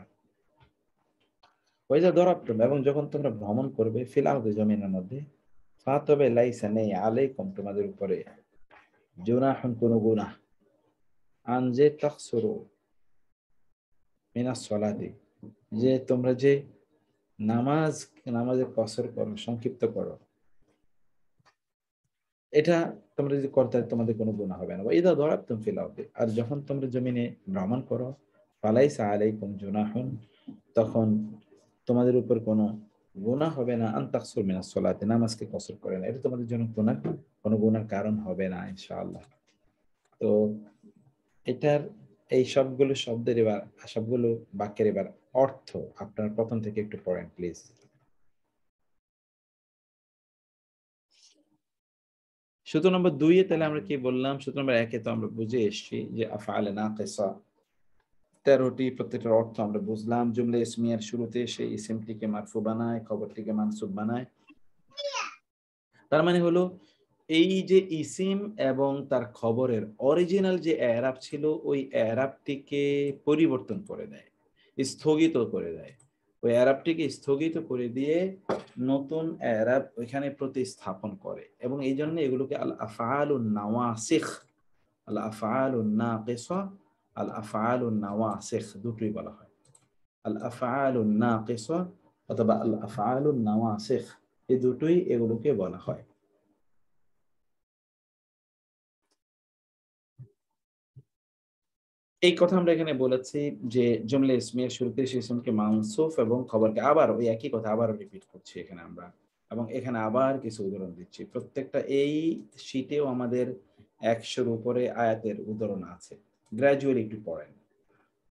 ওইদা দরাবতুম, এবং যখন তোমরা ভ্রমণ করবে, ফিল আরদি, জমিনের মধ্যে, ফাতবে লাইসা, নেই, আলাইকুম, তোমাদের উপরে, জুনাহুন, কোন গুনাহ, আনজে তাকসুরু মিনাস সালাতি, যে তোমরা যে নামাজের কসর করো, সংক্ষিপ্ত করো, এটা তোমরা যদি করতে তোমাদের কোনো গুনাহ হবে না। ইদা দারাবতুম ফিল আরদি, আর যখন তোমরা জমিনে ভ্রমণ করো, ফালাইসা আলাইকুম জুনাহুন, তখন তোমাদের উপর কোনো গুনাহ হবে না, আন তাকসুর মিনাস সালাতি, নামাজকে কসর করে না, এটা তোমাদের জন্য কোনো গুনার কারণ হবে না ইনশাআল্লাহ। তো এটার এই সবগুলো শব্দের এবার, সবগুলো বাক্যের এবার অর্থ আপনার প্রথম থেকে একটু পড়েন প্লিজ। সূত্র নম্বর 2 তাহলে আমরা কি বললাম, সূত্র নম্বর 1 তো আমরা বুঝে এসেছি যে আফআলে নাকিসা 13টি, প্রত্যেকটার অর্থ আমরা বুঝলাম। জুমলা ইসমিয়ার শুরুতে সেই ইসমটিকে মারফু বানায়, খবরটিকে মানসুব বানায়, তার মানে হলো এই যে ইসিম এবং তার খবরের অরিজিনাল যে এরাব ছিল, ওই এরাবটিকে পরিবর্তন করে দেয়, স্থগিত করে দেয়, ওই এরাবটিকে স্থগিত করে দিয়ে নতুন এরাব ওইখানে প্রতিস্থাপন করে, এবং এই জন্য এগুলোকে আল আফআলুন নাওয়াসিখ, আল আফআলুন নাকিসা, আল আফআলুন নাওয়াসিখ দুটোই বলা হয়। আল আফআলুন নাকিসা অথবা আল আফআলুন নাওয়াসিখ এই দুটোই এগুলোকে বলা হয়। এই কথা আমরা এখানে বলেছি যে জুমলা ইসমিয়ার শুরুতে সেই ইসমকে মানসুফ এবং খবরকে আবার ওই একই কথা আবার রিপিট করছি এখানে আমরা, এবং এখানে আবার কিছু উদাহরণ দিচ্ছি। প্রত্যেকটা এই শীটেও আমাদের 100-র উপরে আয়াতের উদাহরণ আছে, গ্রাজুয়ালি একটু পড়েন।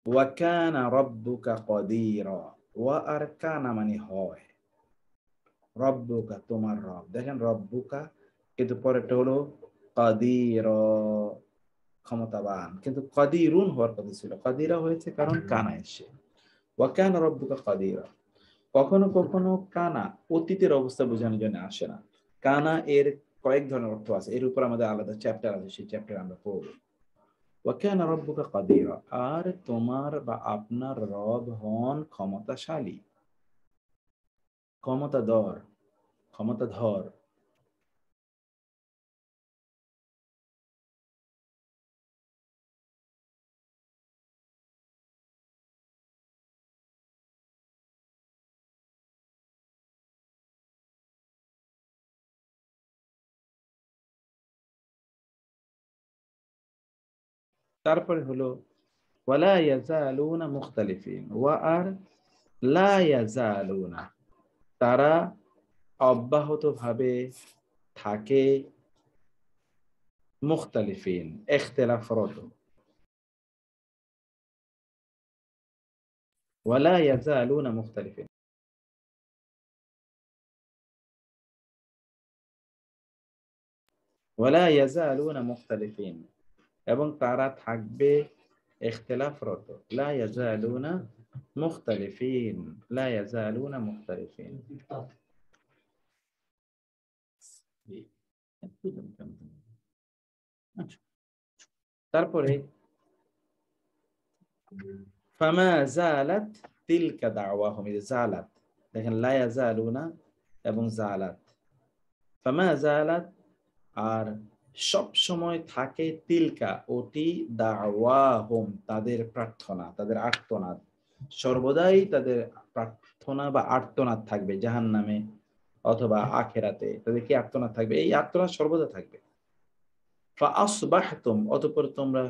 ওয়া কানা রাব্বুকা কাদিরা, ওয়া আর কানা মানে হয়, রব্বুকা তোমার রব, দেখেন রব্বুকা কিন্তু পরেরটা হলো কাদিরা ক্ষমতাবান, কিন্তু কাদিরুন হওয়ার কথা ছিল, কাদিরা হয়েছে কারণ কানা এসে। ওয়া কানা রাব্বুকা কাদিরা, কখনো কখনো কানা অতীতের অবস্থা বোঝানোর জন্য আসে না। কানা এর কয়েক ধরনের অর্থ আছে, এর উপর আমাদের আলাদা চ্যাপ্টার আছে, সেই চ্যাপ্টার আমরা পড়ব। ওয়া কানা রাব্বুকা কাদিরা, আর তোমার বা আপনার রব হন ক্ষমতাশালী, ক্ষমতাধর, ক্ষমতাধর। তারপরে হলো ওয়ালা ইয়াজালুনা মুখতালিফিন, ওয়া আর লা ইয়াজালুনা, তারা অব্যাহতভাবে থাকে, মুখতালিফিন ইখতিলাফরত, ওয়ালা ইয়াজালুনা মুখতালিফিন, ওয়ালা ইয়াজালুনা মুখতালিফিন, এবং তারা থাকবে ইখতিলাফরত, লা ইয়াজালুনা মুখতালিফিন, লা ইয়াজালুনা মুখতালিফিন। তারপরে ফামা জালাত তিলকা দাওয়াহুম, জালাত দেখেন লা ইয়াজালুনা এবং জালাত, ফামা জালাত আর সব সময় থাকে, তিলকা ওটি, দাওয়াহুম তাদের প্রার্থনা, তাদের আর্তনাদ, সর্বদাই তাদের প্রার্থনা বা আর্তনাদ থাকবে জাহান্নামে অথবা আখিরাতে, তাদের কি আর্তনাদ থাকবে, এই আর্তনাদ সর্বদা থাকবে। ফাআসবাহতুম, অতঃপর তোমরা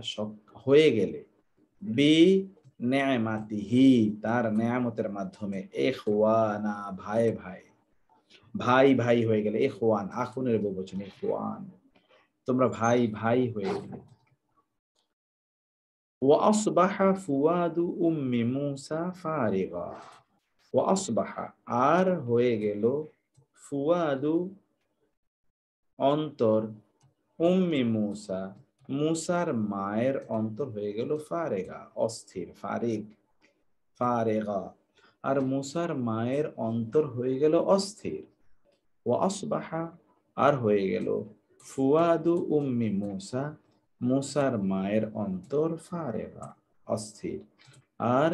হয়ে গেলে, বি নিআমাতিহি তার নিয়ামতের মাধ্যমে, ইখওয়ানা ভাই ভাই, ভাই ভাই হয়ে গেলে, ইখওয়ান আখুনের বহুবচন ইখওয়ান, তোমরা ভাই ভাই হয়ে গেলে। ওয়া আসবাহা ফুয়াদু উম্মি মূসা ফারিগা, ওয়া আসবাহা আর হয়ে গেল, ফুয়াদু অন্তর, উম্মি মূসা মূসার মায়ের অন্তর হয়ে গেল, ফারেগা অস্থির, ফারিগ ফারেগা, আর মূসার মায়ের অন্তর হয়ে গেল অস্থির। ওয়া আসবাহা আর হয়ে গেল, ফুয়াদু উম্মি মূসা মূসার মায়ের অন্তর, ফারেগা অস্থির, আর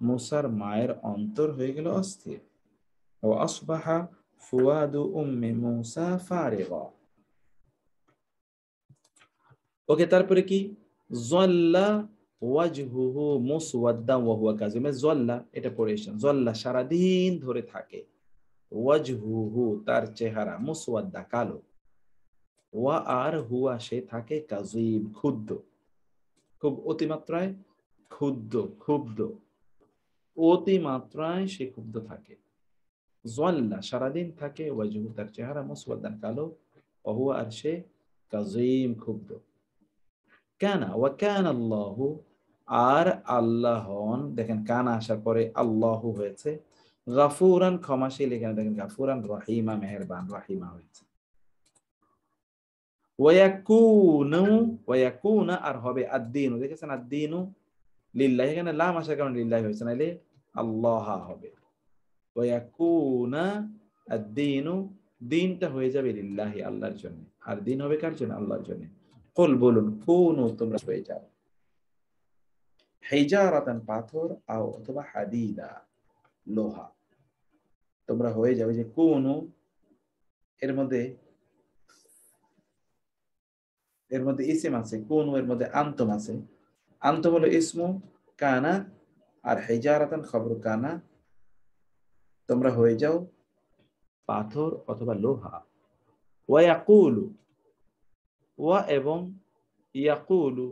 মূসার মায়ের অন্তর হয়ে গেল অস্থির। ওয়া আসবাহা ফুয়াদু উম্মি মূসা ফারেগা। ওকে, তারপরে কি, জল্লা ওয়াজহুহু মুসওয়াদ্দান ওয়া হুয়া কাযিম, জল্লা এটা পড়ে এসেছেন, জল্লা সারাদিন ধরে থাকে, ওয়াজহুহু তার চেহারা, মুসওয়াদ্দা কালো, ওয়া আর হুয়া সে থাকে, কাযিম ক্ষুব্ধ, খুব অতিমাত্রায় ক্ষুব্ধ, অতিমাত্রায় সে ক্ষুব্ধ থাকে। জল্লা সারাদিন থাকে, ওয়াজহু তার চেহারা, মুসওয়াদ্দান কালো, ওয়া হুয়া আর সে, কাযিম ক্ষুব্ধ। কানা ওয়া কানা আল্লাহু আর আল্লাহ হন, দেখেন কানা আসার পরে আল্লাহু হয়েছে, গাফুরান ক্ষমাশীল, এখানে দেখেন গাফুরান, রহিমা মেহেরবান, রহিমা হয়েছে। ওয়ায়াকুনু ওয়ায়াকুনা আর হবে আদ-দীনু, দেখেছেন আদ-দীনু লিল্লাহি, এখানে লাম আসার কারণে লিল্লাহি হয়েছে, নাইলে আল্লাহ হবে। ওয়ায়াকুনা আদ-দীনু, দিনটা হয়ে যাবে লিল্লাহি আল্লাহর জন্য, আর দিন হবে কার জন্য, আল্লাহর জন্য। কুল বলুন, কুনু তোমরা হয়ে যাও, হিজারাতান পাথর, আও অথবা হাদিদা লোহা। তোমরা হয়ে যাবে যে কুনু, এর মধ্যে ইসিম আছে, কুনু এর মধ্যে আন্তম আছে। আন্তম হলো ইসমু কানা, আর হিজারাতান খবর কানা। তোমরা হয়ে যাও পাথর অথবা লোহা। ওয়া ইয়াকুলু, ওয়া এবং ইয়াকুলু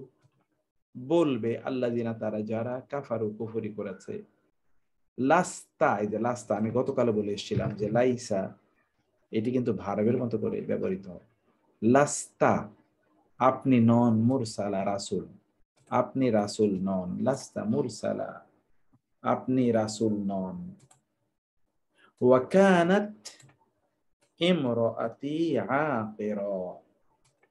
বলবে আল্লাযিনা তারা যারা কাফারু কুফরি করেছে। লাস্তা, এই যে লাস্তা আমি গতকাল বলে এসেছিলাম যে লাইসা এটি কিন্তু ভার্বের মতো করে ব্যবহৃত হয়। লাস্তা আপনি নন, মুরসালা রাসূল আপনি রাসূল নন, লাস্তা মুরসালা আপনি রাসূল নন। ওয়া কানাত ইমরাআতি আকিরা,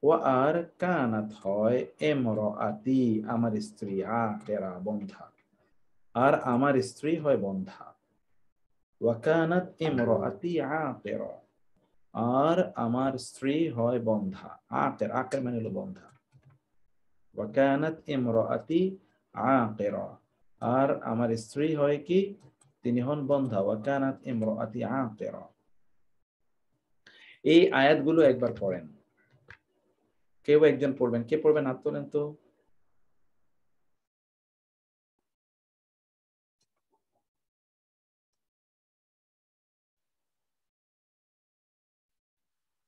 ওয়া আর কানাত হয় ইমরাআতি আমার স্ত্রী, আকিরা বন্ধা, আর আমার স্ত্রী হয় বন্ধা। ওয়া কানাত ইমরাআতি আকিরা, আর আমার স্ত্রী হয় বন্ধা। আকির, আকির মানে হলো বন্ধা। ওয়া কানাত ইমরাআতি আকিরা, আর আমার স্ত্রী হয় কি, তিনি হন বন্ধা। ওয়া কানাত ইমরাআতি আকিরা। এই আয়াতগুলো একবার পড়েন, কেউ একজন পড়বেন। কে পড়বেন হাত তোলেন তো।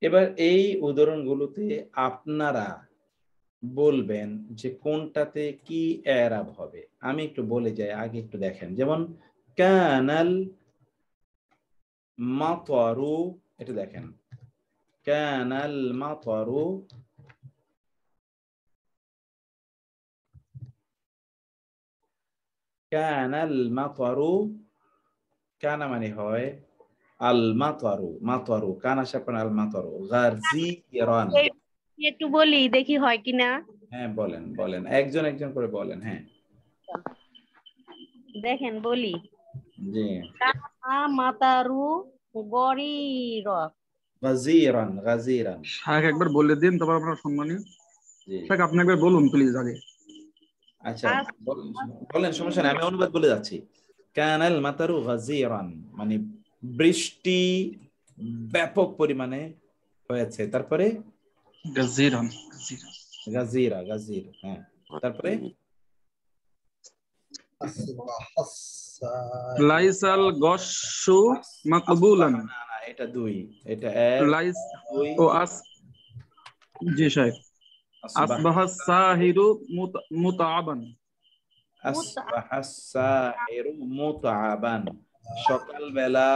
এবার এই উদাহরণগুলোতে আপনারা বলবেন যে কোনটাতে কি এরাব হবে। আমি একটু বলে যাই, আগে একটু দেখেন। যেমন কানাল মাতারু, এটা দেখেন, কানাল মাতারু, কানাল মাতারু, কানা মানে হয় আল মাতারু, মাতারু কানা সাপন আল মাতারু গাজিরান। একটু বলি দেখি হয় কিনা। হ্যাঁ বলেন বলেন, একজন একজন করে বলেন। হ্যাঁ দেখেন বলি। জি, মাতারু গরির, গাজিরান, গাজিরান। শাক একবার বলে দিন, তারপর আপনার সম্মানীয় জি শাক আপনি একবার বলুন প্লিজ আগে। আচ্ছা বলেন, সমস্যা নেই, আমি অনুবাদ বলে যাচ্ছি। কানাল মাতারু গাজিরান মানে বৃষ্টি ব্যাপক পরিমাণে হয়েছে। তারপরে গাজিরান, গাজিরা, গাজির, হ্যাঁ। তারপরে লাইসাল গশু মাকবুলান, না না এটা দুই, এটা এক, লাইস দুই। ও আস, জি সাহেব। আসবাহাস সাহিরু মুতাআবান, আসবাহাস সাহিরু মুতআবান সকালবেলা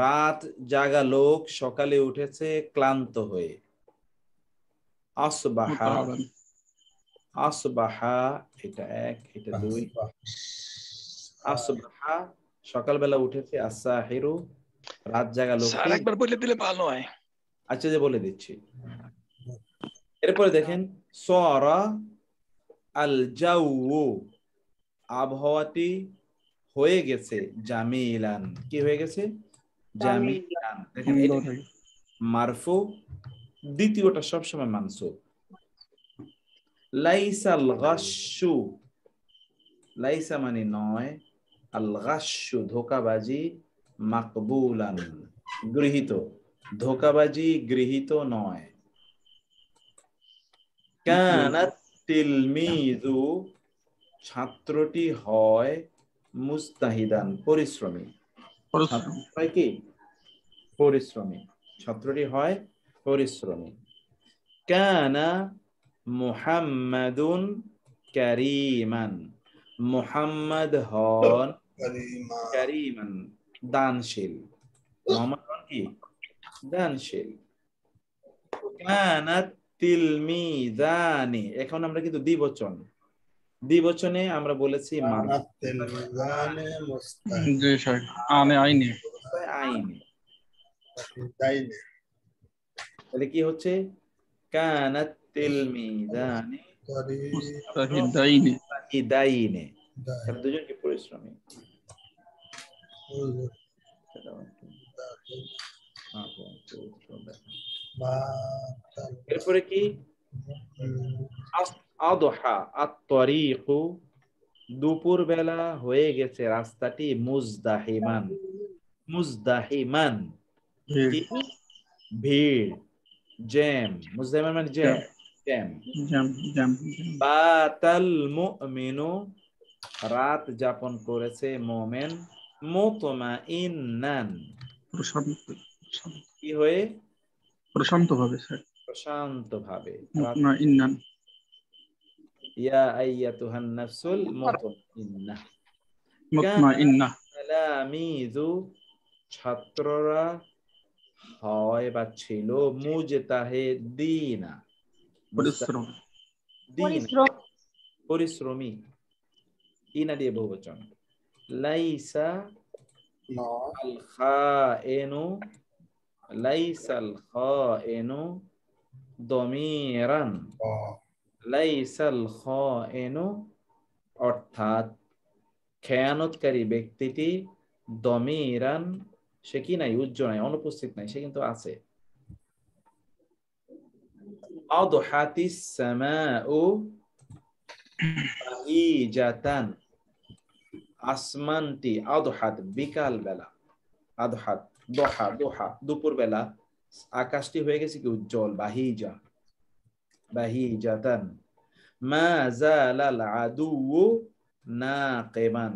রাত জাগা লোক সকালে উঠেছে ক্লান্ত হয়ে। আসবাহা, মুতাআবান, আসবাহা এটা এক, এটা দুই। আসবাহা সকালবেলা উঠেছে, আস-সাহিরু রাত জাগা লোক। স্যার একবার বলে দিলে ভালো হয়। আচ্ছা যে বলে দিচ্ছি। এরপরে দেখেন সরা আল জাউ, আবহাওয়াটি হয়ে গেছে, জামিলান কি হয়ে গেছে, জামিলান। দেখেন এটা মারফু, দ্বিতীয়টা সবসময় মানসুব। লাইসাল গাশু, লাইসা মানে নয়, আল গাশু ধোঁকাবাজি, মাকবুলান গৃহীত, ধোঁকাবাজি গৃহীত নয়। কানাত তিলমিযু ছাত্রটি হয়, মুস্তাহিদান পরিশ্রমী, হয় কি পরিশ্রমী, ছাত্রটি হয় পরিশ্রমী। কানা মুহাম্মাদুন কারীমান, মুহাম্মদ হন কারীমান দানশীল, মুহাম্মদ হন কি দানশীল। কানাত তিলমিযানি, এখন আমরা কিন্তু দ্বিবচন, দ্বিবচনে আমরা বলেছি জি সাহেব। আনে আইনে, আইনে, তাহলে কি হচ্ছে কানাত তিলমিযানি মুস্তাহিদাইনি, মুস্তাহিদাইনি, তারা দুজন কি পরিশ্রমী। এরপরে কি আদহা আত-তারিকু দুপুর বেলা হয়ে গেছে রাস্তাটি মুজদাহিমান। মুজদাহিমান ভিড়, কি? ভিড়, জ্যাম। মুজদাহিমান মানে jam, jam. Jam, jam, jam. বাতাল মুমিনু, রাত যাপন করেছে মুমিন, মুতমাইন্নান, প্রশান্ত, কি হয়ে? প্রশান্ত ভাবে স্যার। প্রশান্ত ভাবে। মুতমাইন্নান। ইয়া আইয়াতুহান নাফসুল মুতমাইন্নাহ। মুতমাইন্নাহ। তালামিযু, ছাত্ররা হয় বা ছিল, মুজতাহিদিনা, পরিশ্রম। পরিশ্রম। পরিশ্রমী, ইনা দিয়ে বহুবচন। লাইসা আল খায়েনু, লাইসাল খায়েনু দমিরান, লাইসাল খায়েনু অর্থাৎ খেয়ানতকারী ব্যক্তিটি, দমিরান সে কি নাই, উজ্জ্ব নাই, অনুপস্থিত নাই, সে কিন্তু আছে। আদহাতিস সামাউ বাহিজাতান, আসমানটি, আদহাত বিকাল বেলা, আদহাত দোহা, দোহা দুপুর বেলা আকাশটি হয়ে গেছে কি উজ্জ্বল, বাহিজা, বাহিজাতান। মা জালাল আদুউ নাকিমান,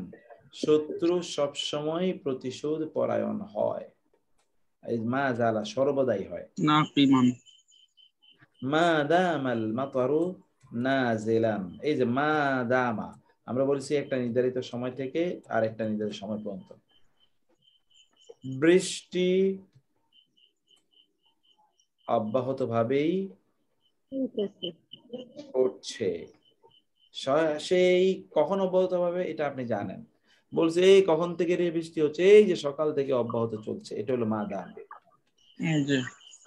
শত্রু সবসময় প্রতিশোধ পরায়ণ হয়। এই মা জালা সর্বদাই হয়। নাকিমান। মা দামাল মাতারু নাজিলান, এই যে মা দামা, আমরা বলছি একটা নির্ধারিত সময় থেকে আর একটা নির্ধারিত সময় পর্যন্ত। বৃষ্টি অব্যাহত ভাবেই পড়ছে। সেই কখন অব্যাহত ভাবে এটা আপনি জানেন, বলছে এই কখন থেকে রে বৃষ্টি হচ্ছে, এই যে সকাল থেকে অব্যাহত চলছে, এটা হলো মা দাম। জি।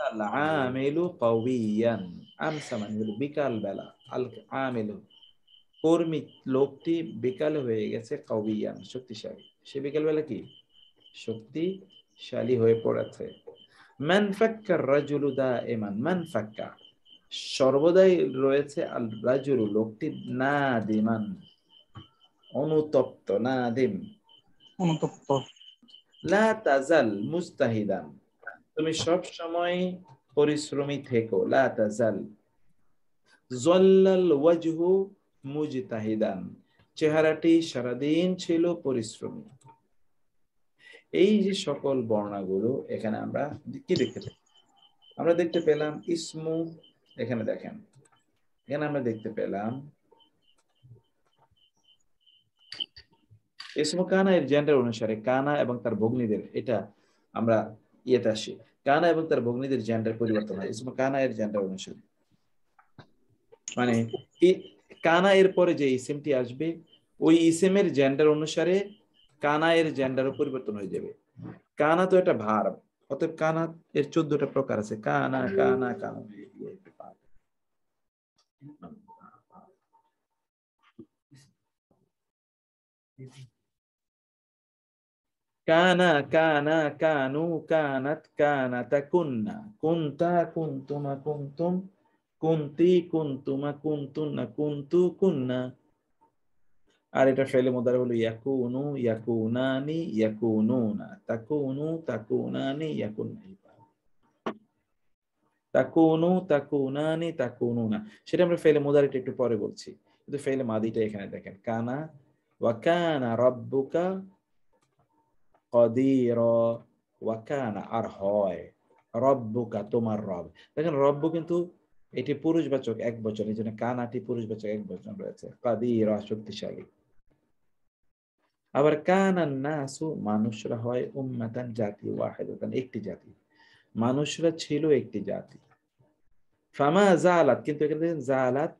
আল আমিলু কাওয়িয়ান, আমসা মানে হলো বিকাল বেলা, আল আমিলু কর্মী লোকটি বিকালে হয়ে গেছে, কাওয়িয়ান শক্তিশালী, সে বিকাল বেলা কি শক্তিশালী হয়ে পড়েছে। মান ফাক্কা রাজুলু দাইমান, মান ফাক্কা সর্বদাই রয়েছে, আল রাজুলু লোকটি, নাদিমান অনুতপ্ত, নাদিম। অনুতপ্ত। লা তাজাল মুস্তাহিদান, তুমি সব সময় পরিশ্রমী থেকো, লা তাজাল। যাল্লাল ওয়াজহু মুজতাহিদান, চেহারাটি সারাদিন ছিল পরিশ্রমী। এই যে সকল বর্ণাগুলো এখানে আমরা কি দেখতে পাই? আমরা দেখতে পেলাম ইসমু, এখানে দেখেন, এখানে আমরা দেখতে পেলাম ইসমু কানা এর জেন্ডার অনুসারে কানা এবং তার ভগ্নীদের, এটা আমরা ইয়েতে আসি, কানা এবং তার ভগ্নীদের জেন্ডার পরিবর্তন হয় ইসমু কানা এর জেন্ডার অনুসারে। মানে কানা এর পরে যে ইসিমটি আসবে ওই ইসিমের জেন্ডার অনুসারে কানা এর জেন্ডারও পরিবর্তন হয়ে যাবে। কানা তো এটা ভার্ব, অতএব কানা এর 14টা প্রকার আছে, কানা কানা কানা। কানা কানা কানু কানাত কানাতা কুন্না, কুনতা কুনতুমা কুনতুম, কুনতি কুনতুমা কুনতুন্না, কুনতু কুন্না। আর এটা ফেলে মুদারে হলো ইয়াকুনু ইয়াকুনানি ইয়াকুনুনা, তাকুনু তাকুনানি ইয়াকুনুনা, তাকুনু তাকুনানি তাকুনুনা। সেটা আমরা ফেলে মুদারিটা একটু পরে বলছি, কিন্তু ফেলে মাদিটা এখানে দেখেন, কানা ওয়া কানা রাব্বুকা কদিরা, ওয়া কানা আর হয়, রব্বুকা তোমার রব। দেখেন রব্বু কিন্তু এটি পুরুষবাচক এক বচন, এই জন্য কানাটি পুরুষবাচক এক বচন রয়েছে, কদিরা শক্তিশালী। আবার কানান নাসু মানুষরা হয়, উম্মাতান জাতি, ওয়াহিদাতান একটি জাতি, মানুষরা ছিল একটি জাতি। ফামা জালাত, কিন্তু এখানে দেখেন জালাত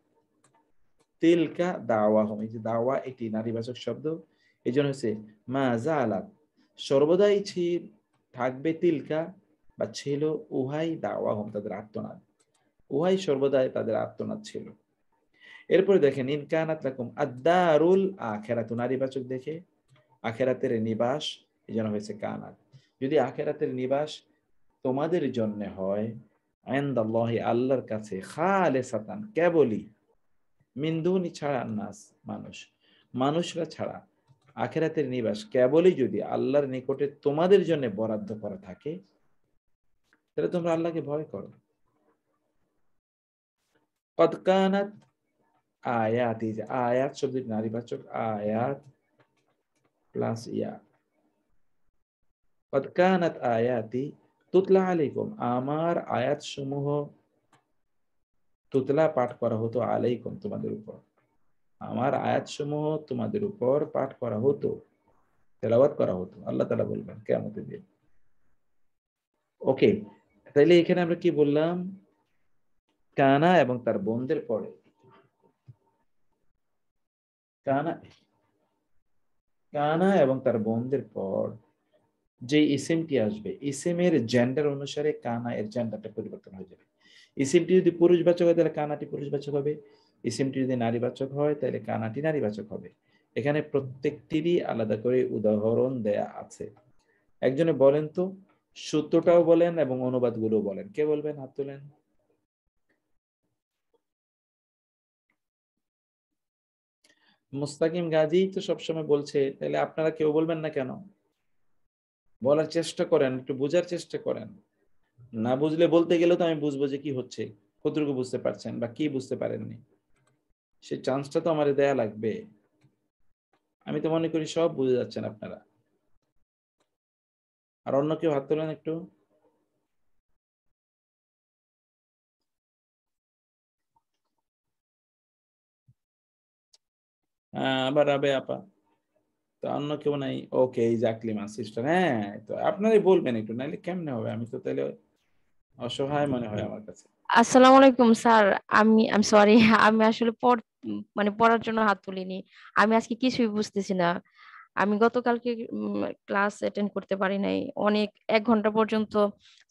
তিলকা দাওয়াহুম, এই যে দাওয়া এটি নারীবাচক শব্দ, এই জন্য হচ্ছে মা জালাত সর্বদাই থাকবে, তিলকা বা ছিল, উহাই দাওয়াহুম তাদের আর্তনাদ, উহাই সর্বদাই তাদের আর্তনাদ ছিল। এরপরে দেখেন ইন কানাত লাকুম আদ-দারুল আখিরাতু, নারীবাচক দেখে আখেরাতের নিবাস, এই জন্য হয়েছে কানাত। যদি আখেরাতের নিবাস তোমাদের জন্য হয়, ইনদাল্লাহি আল্লাহর কাছে, খালিসাতান কেবলই, মিন দুনি ছাড়া, নাস মানুষ, মানুষরা ছাড়া আখিরাতের নিবাস কেবলই যদি আল্লাহর নিকটে তোমাদের জন্য বরাদ্দ করা থাকে, তাহলে তোমরা আল্লাহকে ভয় করো। কদ কানাত আয়াত, এই যে আয়াত শব্দটি নারীবাচক, আয়াত প্লাস ইয়া, কদ কানাত আয়াতি তুতলা আলাইকুম, আমার আয়াত সমূহ তুতলা পাঠ করা হতো আলাইকুম তোমাদের উপর, আমার আয়াত সমূহ তোমাদের উপর পাঠ করা হতো, তেলাওয়াত করা হতো। আল্লাহ তাআলা বলবেন কিয়ামতের দিন। ওকে, তাইলে এখানে আমরা কি বললাম? কানা এবং তার বোনদের পরে কানা এবং তার বোনদের পর যে ইসিমটি আসবে, ইসিমের জেন্ডার অনুসারে কানা এর জেন্ডারটা পরিবর্তন হয়ে যাবে। ইসিমটি যদি পুরুষবাচক হয় তাহলে কানাটি পুরুষবাচক হবে, ইসিমটি যদি নারীবাচক হয় তাহলে কানাটি নারীবাচক হবে। এখানে প্রত্যেকটিরই আলাদা করে উদাহরণ দেয়া আছে। একজনে বলেন তো, সূত্রটাও বলেন এবং অনুবাদগুলো বলেন। কে বলবেন? হাত তোলেন। মুস্তাকিম গাজী তো সবসময় বলছে, তাহলে আপনারা কেউ বলবেন না কেন? বলার চেষ্টা করেন, একটু বোঝার চেষ্টা করেন। না বুঝলে বলতে গেলে তো আমি বুঝবো যে কি হচ্ছে, কতটুকু বুঝতে পারছেন বা কি বুঝতে পারেননি, সেই চান্সটা তো আমার দেয়া লাগবে। আমি তো মনে করি সব বুঝে যাচ্ছেন আপনারা। আর অন্য কেউ হাত তোলেন একটু। আবার আবে আপা, তো অন্য কেউ নাই? ওকে, এই জাকলিমা সিস্টার, হ্যাঁ তো আপনারাই বলবেন একটু, নাইলে কেমনে হবে? আমি তো তাহলে অসহায় মনে হয় আমার কাছে। আসসালামু আলাইকুম স্যার। আমি সরি, আমি আসলে মানে পড়ার জন্য হাত তুলিনি। আমি আজকে কিছুই বুঝতেছি না। আমি গতকালকে ক্লাস অ্যাটেন্ড করতে পারি নাই। অনেক 1 ঘন্টা পর্যন্ত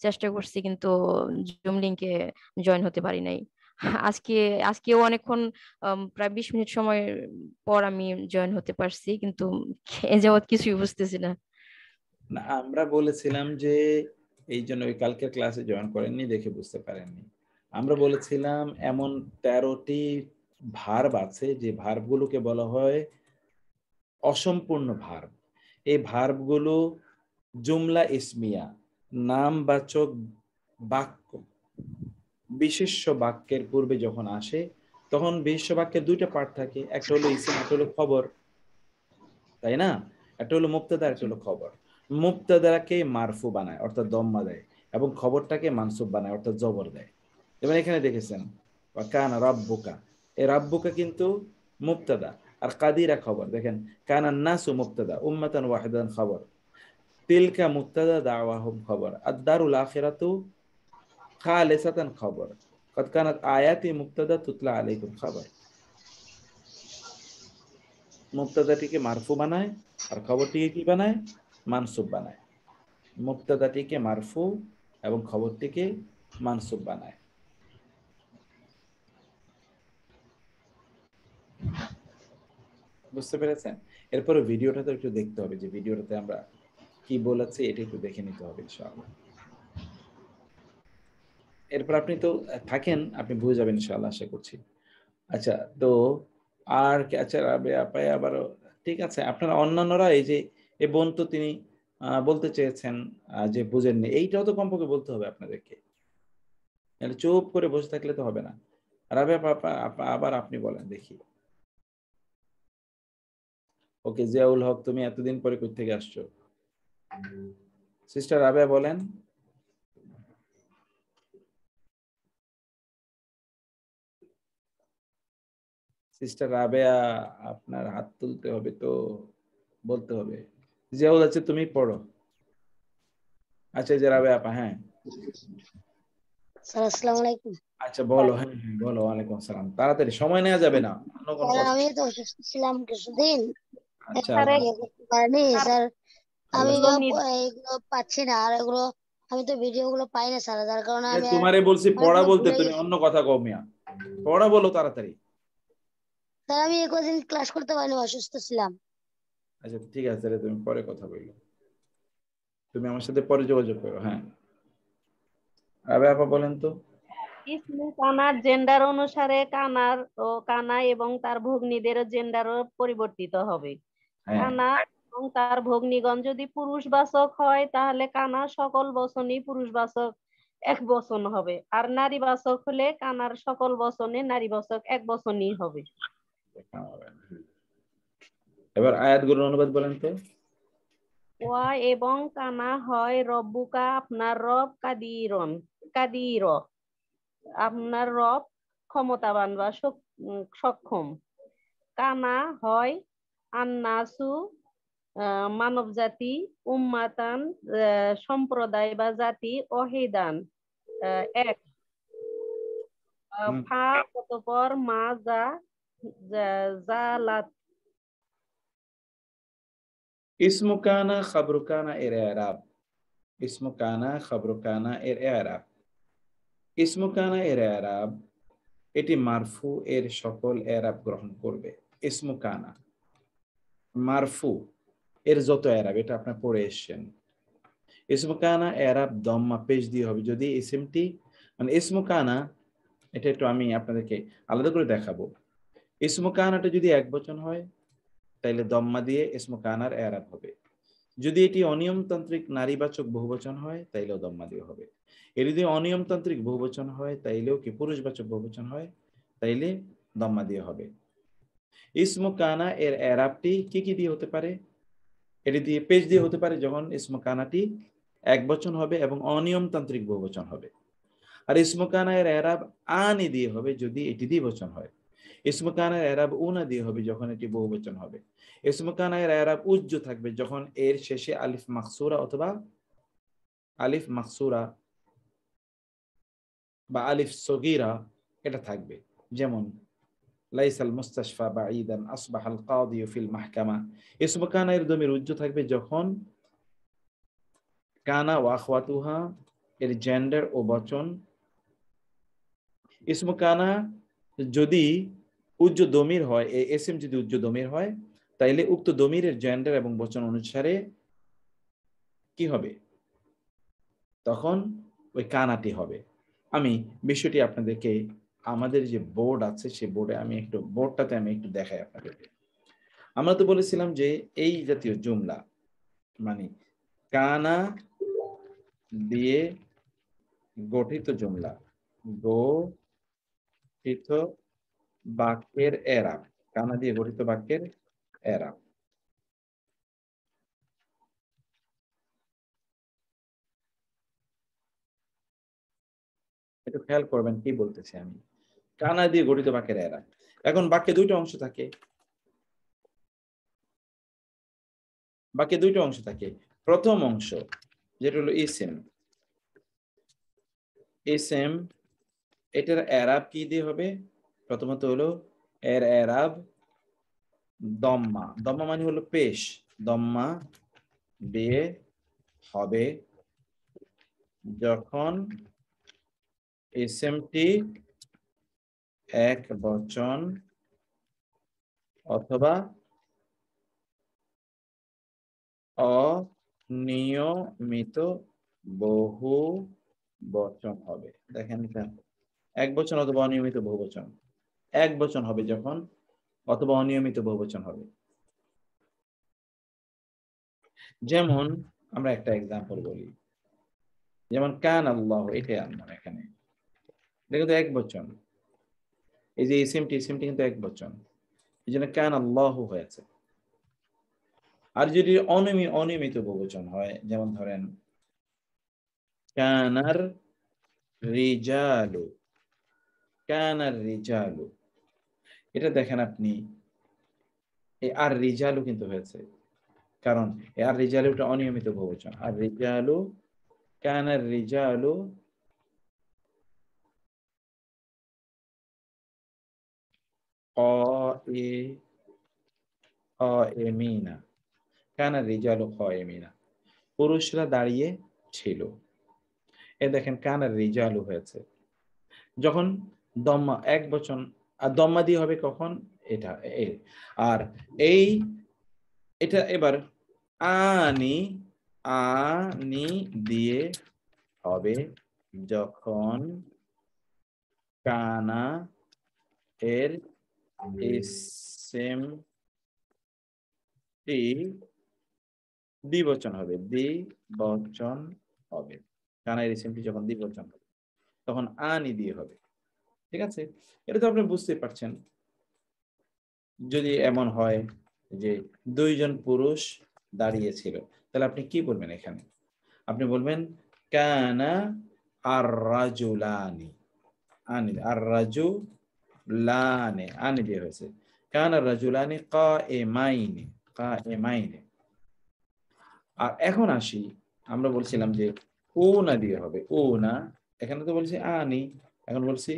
চেষ্টা করছি, কিন্তু জুম লিংকে জয়েন হতে পারি নাই। আজকে আজকেও অনেকক্ষণ, প্রায় 20 মিনিট সময় পর আমি জয়েন হতে পারছি, কিন্তু এ যাবৎ কিছুই বুঝতেছি না। না, আমরা বলেছিলাম যে এই জন্য ওই কালকের ক্লাসে জয়েন করেননি দেখে বুঝতে পারেননি। আমরা বলেছিলাম এমন 13টি ভার্ব আছে যে ভার্বগুলোকে বলা হয় অসম্পূর্ণ ভার্ব। এই ভার্বগুলো জুমলা ইসমিয়া, নামবাচক বাক্য, বিশেষ্য বাক্যের পূর্বে যখন আসে তখন বিশেষ্য বাক্যের 2টা পার্ট থাকে, একটা হলো ইসম, একটা হলো খবর, তাই না? একটা হলো মুবতাদা, একটা হলো খবর। মুবতাদাকে মারফু বানায় অর্থাৎ দম্মা দেয়, এবং খবরটাকে মানসুব বানায় অর্থাৎ জবর দেয়। এবার এখানে দেখেছেন কানা রাব্বুকা, এই রাব্বুকা কিন্তু মুবতাদা, আর কাদিরা খবর। দেখেন কানা নাসু মুবতাদা, উম্মাতান ওয়াহিদান খবর, তিলকা মুবতাদা দাওয়াহুম খবর, আদ-দারুল আখিরাতু খালিসাতান খবর, কদ কানাত আয়াতি মুবতাদা তুতলা আলাইকুম খবর। মুবতাদাটিকে মারফু বানায় আর খবরটিকে কি বানায়? মানসুব বানায়। মুবতাদাটিকে মারফু এবং খবরটিকে মানসুব বানায়। বুঝতে পেরেছেন? এরপরে ভিডিওটা তো একটু দেখতে হবে, যে ভিডিওটাতে আমরা কি বলেছি এটা একটু দেখে নিতে হবে ইনশাআল্লাহ। এরপর আপনি তো থাকেন, আপনি বুঝে যাবেন ইনশাআল্লাহ, আশা করছি। আচ্ছা, তো আর আচ্ছা রাবে আপায় আবারও ঠিক আছে। আপনারা অন্যান্যরা এই যে এই বোন তো তিনি বলতে চেয়েছেন যে বুঝেননি, এইটাও তো কমপক্ষে বলতে হবে আপনাদেরকে। চুপ করে বসে থাকলে তো হবে না। রাবে আপা আবার আপনি বলেন দেখি। ওকে, জিয়াউল হক, তুমি এতদিন পরে কই থেকে আসছো? সিস্টার রাবেয়া বলেন। সিস্টার রাবেয়া, আপনার হাত তুলতে হবে তো, বলতে হবে। জিয়াউল আছে, তুমি পড়ো। আচ্ছা, যে রাবেয়া আপা, হ্যাঁ স্যার আসসালামু আলাইকুম। আচ্ছা বলো। হ্যাঁ বলো। ওয়ালাইকুম সালাম। তাড়াতাড়ি, সময় নেওয়া যাবে না। অন্য কোনো স্যার কথা। আমি তো অসুস্থ ছিলাম কিছুদিন, আচ্ছা, ইয়ে করতে পারিনি স্যার। আমি আল্লাহ। এগুলো পাচ্ছি না, আর এগুলো আমি তো ভিডিও গুলো পাই না স্যার, যার কারণে আমি তোমারে বলছি পড়া অনেকগুলো বলতে, ভুলে তুমি গেছি। অন্য কথা কও মিয়া। পড়া বলো তাড়াতাড়ি। স্যার আমি কদিন ক্লাস করতে পারিনি, অসুস্থ ছিলাম। আচ্ছা ঠিক আছে, তাহলে তুমি পরে কথা বললো, তুমি আমার সাথে পরে যোগাযোগ করো। হ্যাঁ, রাবে আপা বলেন তো। ইসমু কানার জেন্ডার অনুসারে কানা এবং তার ভগ্নীদেরও জেন্ডারও পরিবর্তিত হবে। হ্যাঁ কানা এবং তার ভগ্নীগণ যদি পুরুষবাচক হয় তাহলে কানা সকল বচনই পুরুষবাচক এক বচন হবে, আর নারীবাচক হলে কানার সকল বচনে নারীবাচক এক বচনই হবে। এবার আয়াতগুলোর অনুবাদ বলেন তো। ওয়া এবং কানা হয় রব্বুকা আপনার রব কাদির, আপনার রব ক্ষমতাবান বা সক্ষম। কানা হয় আন্নাসু মানব জাতি, উম্মাতান সম্প্রদায় বা জাতি, অহিদান এক। ফা অতঃপর মা জালাত। ইসমু কানা খাবরু কানা এর ইরাব। ইসমু কানা খাবরু কানা এর ইরাব। ইসমু কানা এর ইরাব এটি মারফু এর সকল ইরাব গ্রহণ করবে। ইসমু কানা মারফু এর যত ইরাব, এটা আপনি পড়ে এসেছেন। ইসমু কানা ইরাব দম্মা পেশ দিয়ে হবে যদি ইসমটি মানে ইসমু কানা, এটা একটু আমি আপনাদেরকে আলাদা করে দেখাবো। ইসমু কানাটা যদি এক বচন হয় তাইলে দম্মা দিয়ে ইসমু কানার ইরাব হবে। যদি এটি অনিয়মতান্ত্রিক নারীবাচক বহুবচন হয় তাইলেও দম্মা দিয়ে হবে। এর যদি অনিয়মতান্ত্রিক বহুবচন হয় তাইলেও কি পুরুষবাচক বহুবচন হয় তাইলে দম্মা দিয়ে হবে। ইসমু কানা এর ইরাবটি কি কি দিয়ে হতে পারে? এটি দিয়ে পেশ দিয়ে হতে পারে যখন ইসমু কানাটি এক বচন হবে এবং অনিয়মতান্ত্রিক বহুবচন হবে। আর ইসমু কানা এর ইরাব আনি দিয়ে হবে যদি এটি দ্বিবচন হয়। ইসমু কানা এর ইরাব উনা দিয়ে হবে যখন এটি বহুবচন হবে। ইসমু কানা এর ইরাব উজ্জ থাকবে যখন এর শেষে আলিফ মাকসুরা অথবা আলিফ মাকসুরা বা আলিফ সগীরা এটা থাকবে। যেমন লাইসাল মুস্তাশফা বাঈদান আসবাহাল কাদি ফিল মাহকামা। ইসমু কানা এর দমির উজ্জ থাকবে যখন কানা ওয়া আখওয়াতুহা এর জেন্ডার ও বচন। ইসমু কানা যদি উজ্জ দমির হয়, এসএম যদি উজ্জ দমির হয় তাইলে উক্ত দমিরের জেন্ডার এবং বচন অনুসারে কি হবে? তখন ওই কানাটি হবে। আমি বিষয়টি আপনাদেরকে আমাদের যে বোর্ড আছে সেই বোর্ডে আমি একটু দেখাই আপনাদেরকে। আমরা তো বলেছিলাম যে এই জাতীয় জুমলা মানে কানা দিয়ে গঠিত জুমলা, গঠিত বাক্যের এরাব, কানা দিয়ে গঠিত বাক্যের এরাব। একটু খেয়াল করবেন কি বলতেছি আমি। কানা দিয়ে গঠিত বাক্যের এরাব। এখন বাক্যে দুইটা অংশ থাকে। বাক্যে দুইটা অংশ থাকে। প্রথম অংশ যেটা হলো ইসেম, ইসেম এটার এরাব কি দিয়ে হবে? প্রথমত হলো এর এরাব দম্মা। দম্মা মানে হলো পেশ, দম্মা দিয়ে হবে যখন ইসেমটি এক বচন অথবা অনিয়মিত বহু বচন হবে। দেখেন এটা এক বচন অথবা অনিয়মিত বহুবচন। এক বচন হবে যখন অথবা অনিয়মিত বহুবচন হবে। যেমন আমরা একটা এক্সাম্পল বলি, যেমন কান আল্লাহ, এটাই আনলাম এখানে, এটা কিন্তু এক বচন। এই যে ইসিমটি কিন্তু এক বচন, এই জন্য কান আল্লাহ হয়েছে। আর যদি অনিয়মিত বহুবচন হয়, যেমন ধরেন কানার রিজালু, কানার রিজালু, এটা দেখেন আপনি এই আর রিজালু কিন্তু হয়েছে, কারণ আর রিজালুটা অনিয়মিত বহুবচন। আর রিজালু, কানার রিজালু কায়েমিনা, কানার রিজালু কায়েমিনা, পুরুষরা দাঁড়িয়ে ছিল। এ দেখেন কানার রিজালু হয়েছে যখন দম্মা এক বচন, আর দম্মা দিয়ে হবে কখন? এটা আর এটা এবার আনি দিয়ে হবে যখন কানা এর ইসেমটি দ্বিবচন হবে, দ্বিবচন হবে। কানা এর ইসেমটি যখন দ্বিবচন হবে তখন আনি দিয়ে হবে। ঠিক আছে, এটা তো আপনি বুঝতে পারছেন। যদি এমন হয় যে দুইজন পুরুষ দাঁড়িয়েছিল, তাহলে আপনি কি বলবেন এখানে? আপনি বলবেন কানা আর রাজুলানি, আনি আর রাজুলানি, আনি দিয়ে হয়েছে। কানা রাজুলানি কায়েমাইনি, কায়েমাইনি। আর এখন আসি, আমরা বলছিলাম যে উনা দিয়ে হবে, উনা। এখানে তো বলছি আনি, এখন বলছি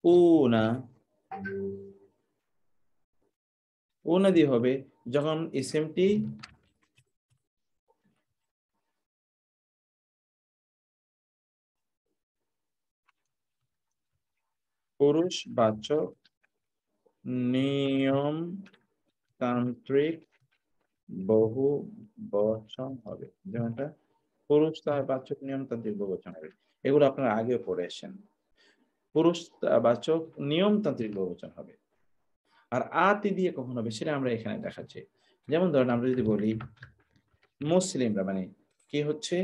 উনা। উনা দিয়ে হবে যখন ইসেমটি পুরুষবাচক নিয়মতান্ত্রিক বহু বচন হবে। যেমনটা পুরুষবাচক নিয়মতান্ত্রিক বহু বচন হবে, এগুলো আপনারা আগেও পড়ে এসেছেন। পুরুষবাচক নিয়মতান্ত্রিক বহু বচন হবে। আর আতি দিয়ে কখন হবে সেটা আমরা এখানে দেখাচ্ছি। যেমন ধরেন আমরা যদি বলি মুসলিমরা, মানে কি হচ্ছে,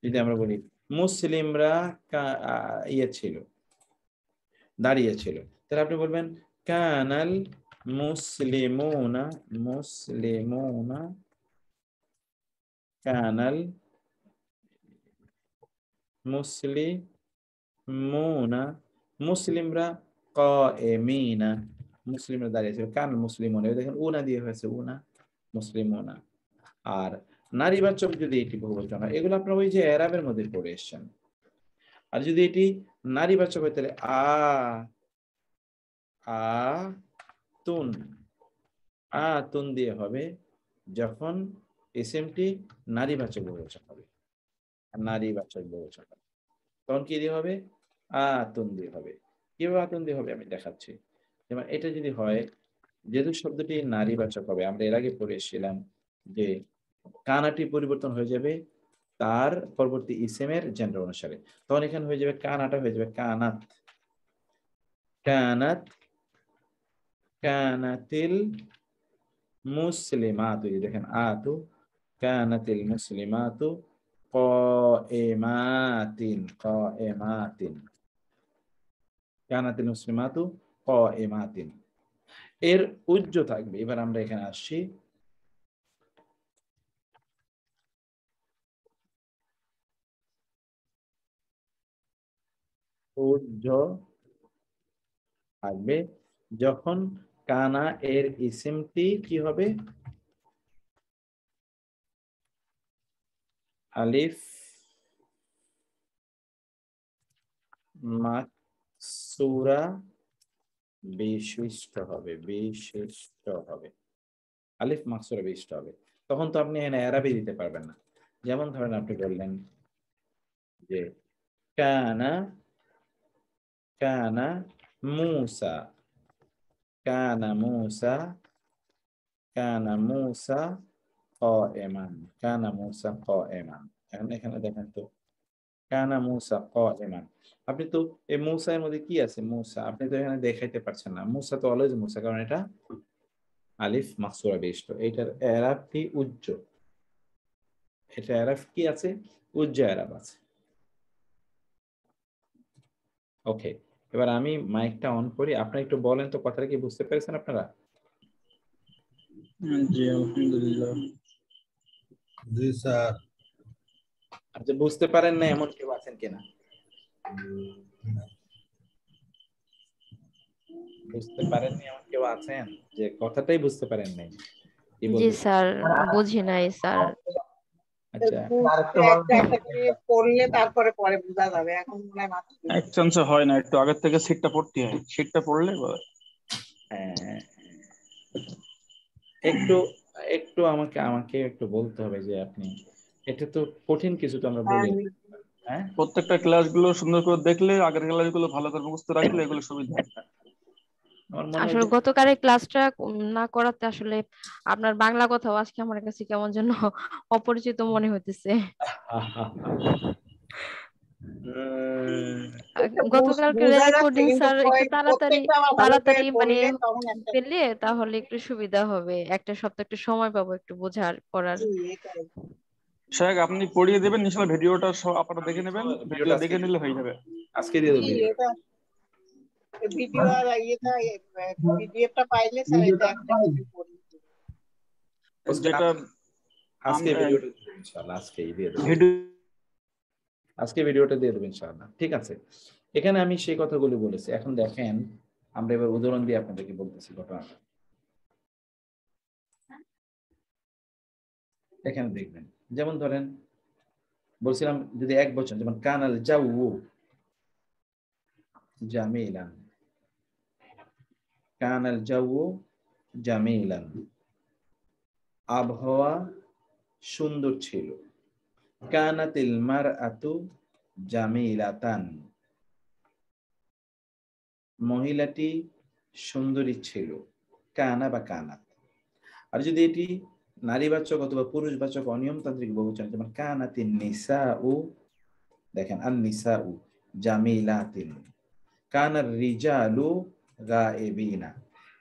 যদি আমরা বলি মুসলিমরা ইয়ে ছিল, দাঁড়িয়েছিল, তাহলে আপনি বলবেন কানাল মুসলিমুনা, মুসলিমুনা, কানাল মুসলিমুনা, মুসলিমরা কায়েমিনা, মুসলিমরা দাঁড়িয়েছিল, কানাল মুসলিমুনা। দেখেন উনা দিয়ে হয়েছে, উনা মুসলিমুনা। আর নারীবাচক যদি এটি বহুবচন হয়, এগুলো আপনারা ওই যে এরাবের মধ্যে পড়ে এসেছেন। আর যদি এটি নারীবাচক হয় তাহলে আতুন, আতুন দিয়ে হবে যখন ইসেমটি নারীবাচক বহুবচন হবে, নারীবাচক বহুবচন হবে তখন কি দিয়ে হবে? আতুন দিয়ে হবে। কিভাবে আতুন দিয়ে হবে আমি দেখাচ্ছি। যেমন এটা যদি হয়, যেহেতু শব্দটি নারীবাচক হবে, আমরা এর আগে পড়ে এসেছিলাম যে কানাটি পরিবর্তন হয়ে যাবে তার পরবর্তী ইসেমের জেন্ডার অনুসারে, তখন এখানে হয়ে যাবে কানাটা হয়ে যাবে কানাত, কানাত, কানাতিল মুসলিমাতু। দেখেন আতু, কানাতিল মুসলিমাতু কায়েমাতিন, কায়েমাতিন, কানাতিল মুসলিমাতু কায়েমাতিন। এর উজ্জ থাকবে। এবার আমরা এখানে আসছি, উজ্জ থাকবে যখন কানা এর ইসিমটি কি হবে? আলিফ মাকসুরা বিশিষ্ট হবে, বিশিষ্ট হবে, আলিফ মাকসুরা বিশিষ্ট হবে। তখন তো আপনি এখানে এরাবি দিতে পারবেন না। যেমন ধরেন আপনি বললেন যে কানা, কানা মুসা, কানা মুসা, কানা মুসা কায়েমান, কানা মুসা কায়েমান। এখানে দেখেন তো কানা মুসা কায়েমান। আপনি তো এই মুসা এর মধ্যে কি আছে? মুসা আপনি তো এখানে দেখাইতে পারছেন না। মুসা তো অলওয়েজ মুসা, কারণ এটা আলিফ মাকসুরা বিশিষ্ট। এটার এরাবটি উজ্জ, এটা এরাব কি আছে? উজ্জ এরাব আছে। ওকে, এবার আমি মাইকটা অন করি, আপনারা একটু বলেন তো কথাটা কি বুঝতে পেরেছেন আপনারা? জি আলহামদুলিল্লাহ। জি স্যার। আপনি বুঝতে পারেন না এমন কেউ আছেন কিনা? বুঝতে পারেননি এমন কেউ আছেন যে কথাটাই বুঝতে পারেন নাই? কি জি বলবেন? স্যার, বুঝি নাই স্যার। আচ্ছা, একটা করে পড়লে তারপরে পরে বোঝা যাবে, এখন মনে হয় মাথা এক চান্সে হয় না, একটু আগের থেকে সিটটা পড়তে হয়, সিটটা পড়লে হ্যাঁ, একটু একটু আমাকে আমাকে একটু বলতে হবে যে আপনি, এটা তো কঠিন কিছু তো আমরা বলি না। হ্যাঁ, প্রত্যেকটা ক্লাসগুলো সুন্দর করে দেখলে, আগের ক্লাসগুলো ভালো করে মুখস্থ রাখলে এগুলো সুবিধা। আমার মনে হয় আসলে যে গতকালের ক্লাসটা না করাতে আসলে আপনার বাংলা কথাও আজকে আমার কাছে কেমন যেন অপরিচিত মনে হইতেছে। গতকালকে বোঝা যাচ্ছে রেকর্ডিং কিন্তু স্যার একটু তাড়াতাড়ি প্রত্যেকটা আবার ভালো করে মানে পড়লে তখন একটা পেলে তাহলে একটু সুবিধা হবে, একটা সপ্তাহ একটু সময় পাবো একটু বোঝার করার। জি এটাই। শাহেক আপনি পড়িয়ে দেবেন, ইনশাআল্লাহ ভিডিওটা সব আপনারা দেখে নেবেন, ভিডিও ভিডিওটা দেখে নিলে হয়ে যাবে। আজকে দিয়ে দেবো জি ভিডিও। এটা ভিডিও আর ইয়েটা পিডিএফটা পাইলে স্যার এটা একটা ভিডিও পড়ি। যেটা আজকে ভিডিওটা ইনশাআল্লাহ আজকেই দিয়ে দেবো। ভিডিও আজকে ভিডিওটা দিয়ে দেবো ইনশাআল্লাহ। ঠিক আছে, এখানে আমি সেই কথাগুলো বলেছি। এখন দেখেন আমরা এবার উদাহরণ দিয়ে আপনাদেরকে বলতেছি ঘটনাটা। এখানে দেখবেন, যেমন ধরেন বলছিলাম যদি এক বছর, যেমন কানাল যাউ জামিলান, কানাল যাউ জামিলান, আবহাওয়া সুন্দর ছিল। কানাতিল মারআতু জামিলাতান, মহিলাটি সুন্দরী ছিল। কানা বা কানাত। আর যদি এটি নারীবাচক অথবা পুরুষবাচক অনিয়মতান্ত্রিক বহুবচন, যেমন কানাতিন নিসাউ, দেখেন আন নিসাউ জামিলাতিন, কানার রিজালু গায়েবিনা।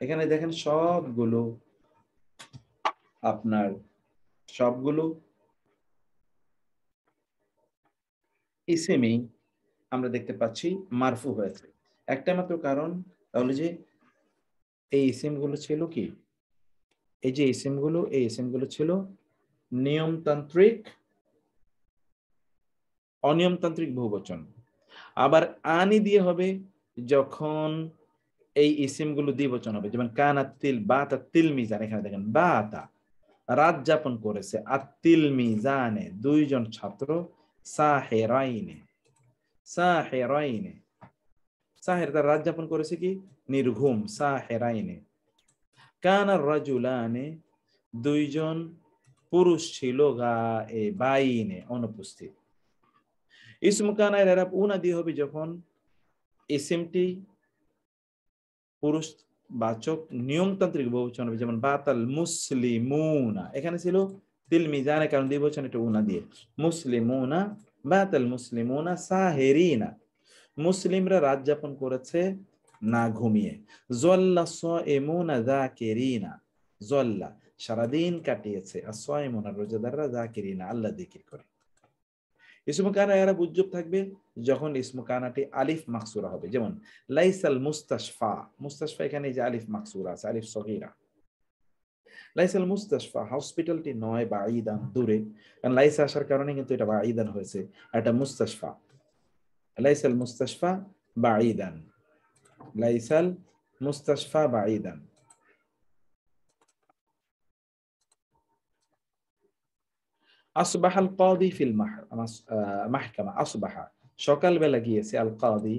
এখানে দেখেন সবগুলো আপনার সবগুলো ইসেমেই আমরা দেখতে পাচ্ছি মারফু হয়েছে। একটা মাত্র কারণ, তাহলে যে এই ইসিমগুলো ছিল কি, এই যে ইসিমগুলো, এই ইসিমগুলো ছিল নিয়মতান্ত্রিক অনিয়মতান্ত্রিক বহুবচন। আবার আনি দিয়ে হবে যখন এই ইসিমগুলো দ্বিবচন হবে, যেমন কানাতিল বাতা তিল মিজান। এখানে দেখেন বাতা রাত যাপন করেছে, আতিল মিজানে দুইজন ছাত্র, সাহেরাইনে সাহেরাইনে, সাহের তার রাত যাপন করেছে কি নির্ঘুম, সাহেরাইনে। কানার রাজুলানে দুইজন পুরুষ ছিল, গায়েবাইনে অনুপস্থিত। ইসমু কানার এরাব উনা দিয়ে হবে যখন ইসিমটি পুরুষ বাচক নিয়মতান্ত্রিক বহুবচন হবে, যেমন বাতাল মুসলিমুনা। এখানে ছিল তিল মিজানে, কারণ দ্বিবচন এটা উনা দিয়ে। মুসলিমুনা বাতাল মুসলিমুনা সাহেরিনা, মুসলিমরা রাত যাপন করেছে না ঘুমিয়ে। জল্লা সাইমুনা যাকিরিনা, জল্লা সারাদিন কাটিয়েছে, আর সাইমুনা রোজাদাররা যাকিরিনা আল্লাহ যিকির করে। ইসমু কানা এরাব উজ্জব থাকবে যখন ইসমু কানাটি আলিফ মাকসুরা হবে, যেমন লাইসাল মুস্তাশফা। মুস্তাশফা এখানে যে আলিফ মাকসুরা আছে, আলিফ সগীরা। লাইসাল মুস্তাশফা হসপিটালটি নয়, বাঈদান দূরে, কারণ লাইসা আসার কারণে কিন্তু এটা বাঈদান হয়েছে, এটা মুস্তাশফা। লাইসাল মুস্তাশফা বাঈদান, লাইসাল মুস্তাশফা বাঈদান। আসবাহ আল কাদি ফিল মাহকামা, আসবাহা সকালবেলা গিয়েছে, আল কাদি।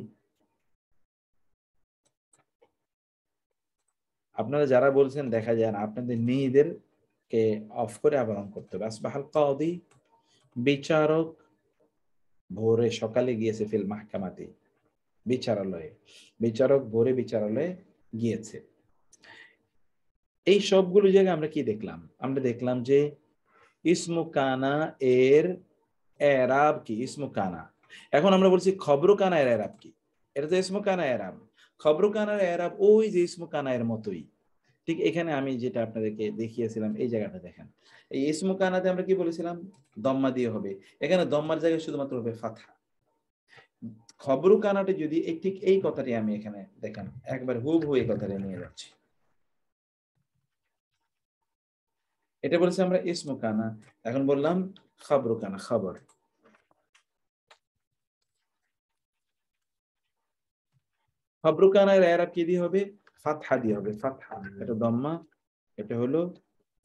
আপনারা যারা বলছেন দেখা যায় না, আপনাদের নিজেদেরকে অফ করে আবার অন করতে হবে। আসবাহ আল কাদি বিচারক ভোরে সকালে গিয়েছে, ফিল মাহকামাতে বিচারালয়ে, বিচারক ভোরে বিচারালয়ে গিয়েছে। এই সবগুলো জায়গায় আমরা কি দেখলাম? আমরা দেখলাম যে ইসমু কানা এর এরাব কি, ইসমু কানা। এখন আমরা বলছি খবরু কানা এর এরাব কি, এটা তো ইসমু কানা এরাব। খবরু কানার এরাব ওই যে ইসমু কানা এর মতোই। ঠিক এখানে আমি যেটা আপনাদেরকে দেখিয়েছিলাম, এই জায়গাটা দেখেন, এই ইসমু কানাতে আমরা কি বলেছিলাম, দম্মা দিয়ে হবে। এখানে দম্মার জায়গায় শুধুমাত্র হবে ফাতহা। খবরু কানাতে যদি ঠিক এই কথাটি আমি এখানে দেখেন একবার হুবহু এই কথাটা নিয়ে যাচ্ছি। এটা বলেছি আমরা ইসমু কানা, এখন বললাম খবরু কানা, খবর। খবরু কানার এরাব কি দিয়ে হবে, ফাতহা দিয়ে হবে, ফাতহা। এটা দম্মা, এটা হলো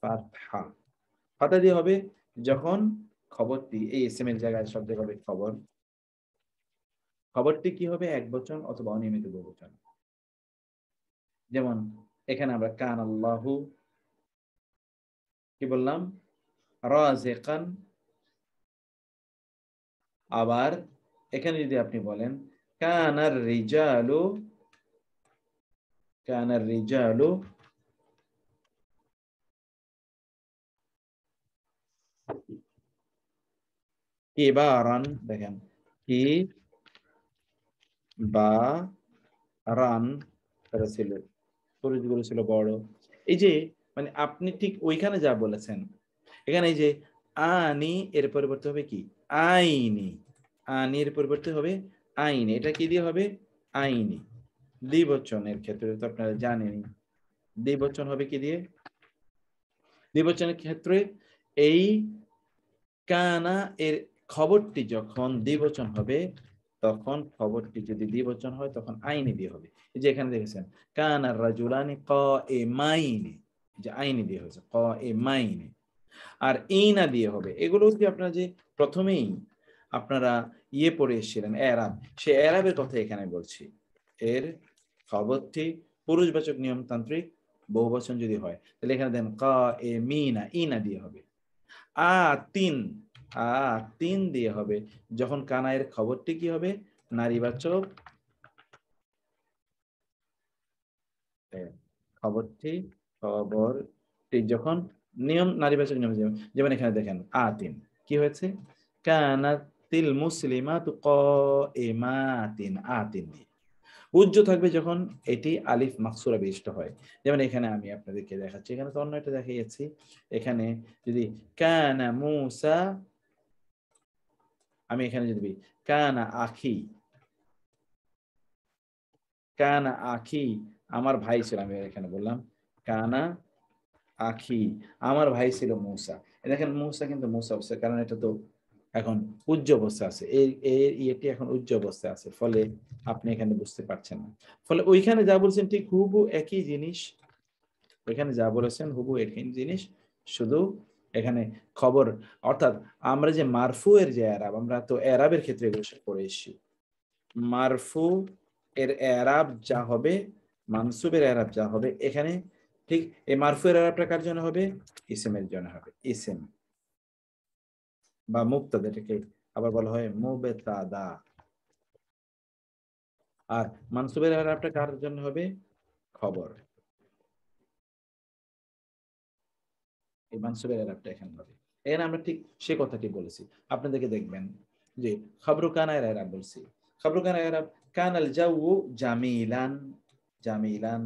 ফাতহা। ফাতহা দিয়ে হবে যখন খবরটি এই ইসম এর জায়গায় সব জায়গায় হবে খবর। খবরটি কি হবে, এক বচন অথবা অনিয়মিত বহুবচন। যেমন এখানে আমরা কান আল্লাহু কি বললাম, রাযিকান। আবার এখানে যদি আপনি বলেন কানার রিজালু, কানার রিজালু কিবারান, দেখেন কি বা রান তারা ছিল, পুরুষগুলো ছিল বড়। এই যে মানে আপনি ঠিক ওইখানে যা বলেছেন, এখানে এই যে আনি এর পরিবর্তে হবে কি আইনি, আনি এর পরিবর্তে হবে আইনি। এটা কি দিয়ে হবে? আইনি। দ্বিবচনের ক্ষেত্রে তো আপনারা জানেনই, দ্বিবচন হবে কি দিয়ে? দ্বিবচনের ক্ষেত্রে এই কানা এর খবরটি যখন দ্বিবচন হবে, তখন খবরটি যদি দ্বিবচন হয় তখন আইনি দিয়ে হবে। এই যে এখানে দেখেছেন কানা রাজুলানি কাইমাইনি, যে আইনি দিয়ে হয়েছে কাইমাইনি। আর ইনা দিয়ে হবে। এগুলো যদি আপনারা যে প্রথমেই আপনারা পড়ে এসেছিলেন এরাব, সে এরাবের কথা এখানে বলছি। এর খবরটি পুরুষবাচক নিয়মতান্ত্রিক বহুবচন যদি হয়, তাহলে এখানে দেন কাইমিনা, ইনা দিয়ে হবে। তিন দিয়ে হবে যখন কানায়ের খবরটি কি হবে? নারীবাচক, খবরটি যখন নিয়ম নারীবাচক নিয়ম, যেমন এখানে দেখেন তিন কি হয়েছে? কানাতিল মুসলিমাতু কাইমাতিন, তিন দিয়ে উজ্জ থাকবে যখন এটি আলিফ মাকসুরা বিশিষ্ট হয়। যেমন এখানে আমি আপনাদেরকে দেখাচ্ছি, এখানে তো অন্য একটা দেখিয়েছি। এখানে যদি কানা মুসা, আমি এখানে যদি কানা আখি, কানা আখি আমার ভাই ছিল, আমি এখানে বললাম কানা আখি আমার ভাই ছিল মুসা। দেখেন মুসা কিন্তু মুসা অবস্থা, কারণ এটা তো এখন উজ্জ অবস্থা আছে, এটি এখন উজ্জ অবস্থা আছে, ফলে আপনি এখানে বুঝতে পারছেন না। ফলে ওইখানে যা বলছেন ঠিক হুবহু একই জিনিস, ওইখানে যা বলেছেন হুবহু একই জিনিস, শুধু এখানে খবর। অর্থাৎ আমরা যে মারফু এর যে এরাব, আমরা তো এরাবের ক্ষেত্রে এগুলো পড়ে এসেছি। মারফু এর এরাব যা হবে, মানসুবের এরাব যা হবে, এখানে ঠিক এই মারফু এর এরাবটা কার জন্য হবে? ইসমের জন্য হবে। ইসম বা মুবতাদা, এটাকে আবার বলা হয় মুবতাদা। আর মানসুবের এরাবটা কার জন্য হবে? খবর। এই মানসুবের এরাবটা এখানে হবে। এখানে আমরা ঠিক সে কথাটি বলেছি। আপনাদেরকে দেখবেন যে খবরু কানায়ের এরাব বলছি। খবরু কানায়ের এরাব কানাল জাউ জামিলান, জামিলান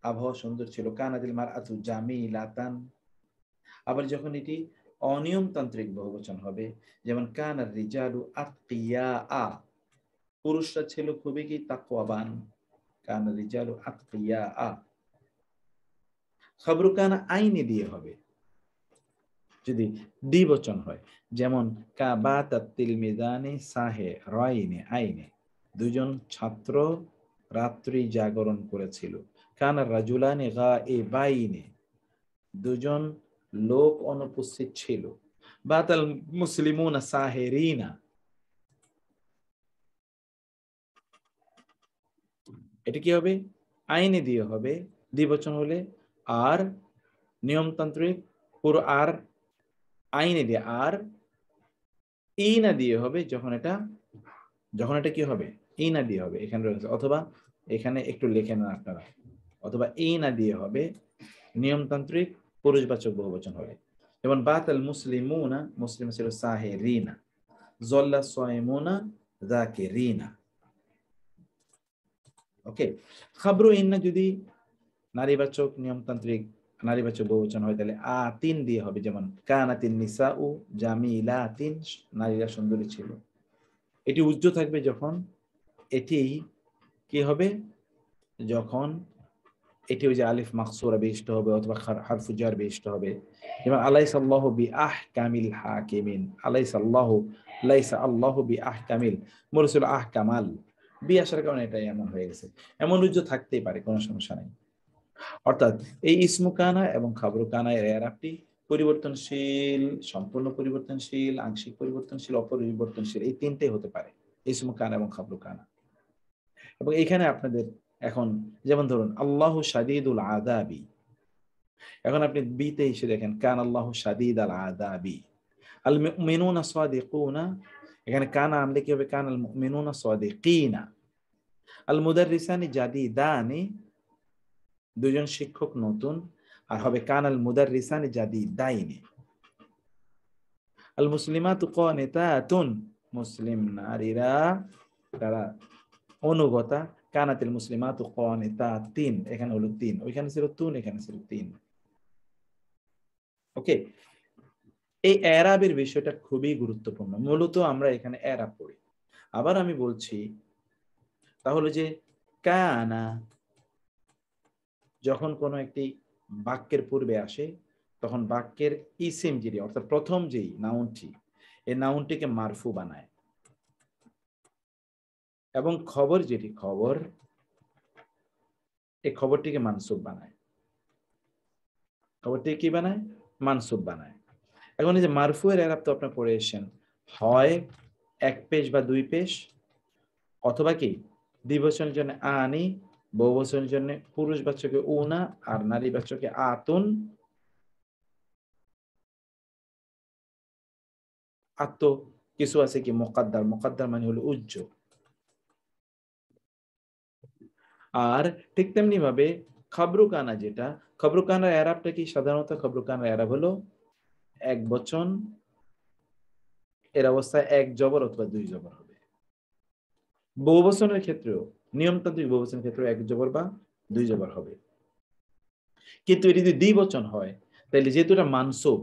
আবহাওয়া সুন্দর ছিল। কানাতিল মারআতু জামিলাতান। আবার যখন এটি অনিয়মতান্ত্রিক বহুবচন হবে, যেমন কানার রিজালু আতকিয়া, পুরুষরা ছিল খুবই কি তাকওয়াবান। কানার রিজালু আতকিয়া। খবরু কানা আইনি দিয়ে হবে যদি দ্বিবচন হয়, যেমন কাবাতাত তিলমিজানি সাহে রাইনে আইনে, দুজন ছাত্র রাত্রি জাগরণ করেছিল। কানার রাজুলানি গাইবাইনে, দুজন লোক অনুপস্থিত ছিল। বাতাল মুসলিমুনা সাহেরিনা, এটা কি হবে? আইনে দিয়ে হবে দ্বিবচন হলে। আর নিয়মতান্ত্রিক পুরো আর আইনে দিয়ে, আর ইনা দিয়ে হবে যখন এটা কি হবে? ইনা দিয়ে হবে এখানে রয়েছে। অথবা এখানে একটু লিখে নেন আপনারা, অথবা ইনা দিয়ে হবে নিয়মতান্ত্রিক পুরুষবাচক বহুবচন হবে। যেমন বাতাল মুসলিমুনা, মুসলিম ছিল সাহেরিনা, জল্লা সাইমুনা যাকিরিনা। ওকে, খাবরু ইন্না যদি নারীবাচক নিয়মতান্ত্রিক নারীবাচক বহুবচন হয়, তাহলে তিন দিয়ে হবে। যেমন কানাতিন নিসাউ জামিলাতিন, নারীরা সুন্দরী ছিল। এটি উজ্জ থাকবে যখন এটি কি হবে? যখন এটি ওই যে আলিফ মাকসুরা বিশিষ্ট হবে অথবা হারফু জার বিশিষ্ট হবে। যেমন আলাইসাল্লাহু বিআহকামিল হাকিমিন, আলাইসাল্লাহু, লাইসা আল্লাহু বিআহকামিল, মুরসিল আহকামাল, বি আসার কারণে এটা এমন হয়ে গেছে। এমন উজ্জ থাকতেই পারে, কোনো সমস্যা নেই। অর্থাৎ এই ইসমু কানা এবং খাবরু কানা এর এরাবটি পরিবর্তনশীল, সম্পূর্ণ পরিবর্তনশীল, আংশিক পরিবর্তনশীল, অপরিবর্তনশীল, এই তিনটেই হতে পারে ইসমু কানা এবং খাবরু কানা। এবং এখানে আপনাদের এখন যেমন ধরুন আল্লাহু শাদীদুল আযাবি, এখন আপনি বিতে এসে দেখেন কান আল্লাহু শাদীদ আল আযাবি। আল মুমিনুনা সাদিকুনা, এখানে কানা আনলে কি হবে? কান আল মুমিনুনা সাদিকিনা। আল মুদাররিসানি জাদিদানি, দুজন শিক্ষক নতুন, আর হবে কান আল মুদাররিসানি জাদিদাইনি। আল মুসলিমাতু কানিতাতুন, মুসলিম নারীরা তারা অনুগতা, কানাতিল মুসলিমাতু কানিতাতিন, এখানে হলো 3, ওইখানে ছিল তুন, এখানে ছিল 3। ওকে, এই এরাবের বিষয়টা খুবই গুরুত্বপূর্ণ। মূলত আমরা এখানে এরাব পড়ি। আবার আমি বলছি, তাহলে যে কানা যখন কোনো একটি বাক্যের পূর্বে আসে, তখন বাক্যের ইসিম যিনি, অর্থাৎ প্রথম যেই নাউনটি, এই নাউনটিকে মারফু বানায়, এবং খবর যেটি খবর, এই খবরটিকে মানসুব বানায়। খবরটি কি বানায়? মানসুব বানায়। এখন এই যে মারফু এর এরাব তো আপনার পড়ে এসেছেন, হয় 1 পেশ বা 2 পেশ, অথবা কি দ্বিবচনের জন্য আনি, বহুবচনের জন্য পুরুষবাচকে উনা, আর নারীবাচকে আতুন। আত্ম কিছু আছে কি মুকাদ্দার, মুকাদ্দার মানে হলো উজ্জ। আর ঠিক তেমনি ভাবে খবরুকানা, যেটা খবরুকানার এরাবটা কি, সাধারণত খবরুকানার এরাব হলো 1 বচন, এর অবস্থায় 1 জবর অথবা 2 জবর হবে। বহুবচনের ক্ষেত্রেও, নিয়মতান্ত্রিক বহুবচনের ক্ষেত্রেও 1 জবর বা 2 জবর হবে। কিন্তু এটি যদি দ্বিবচন হয়, তাহলে যেহেতু এটা মানসুব,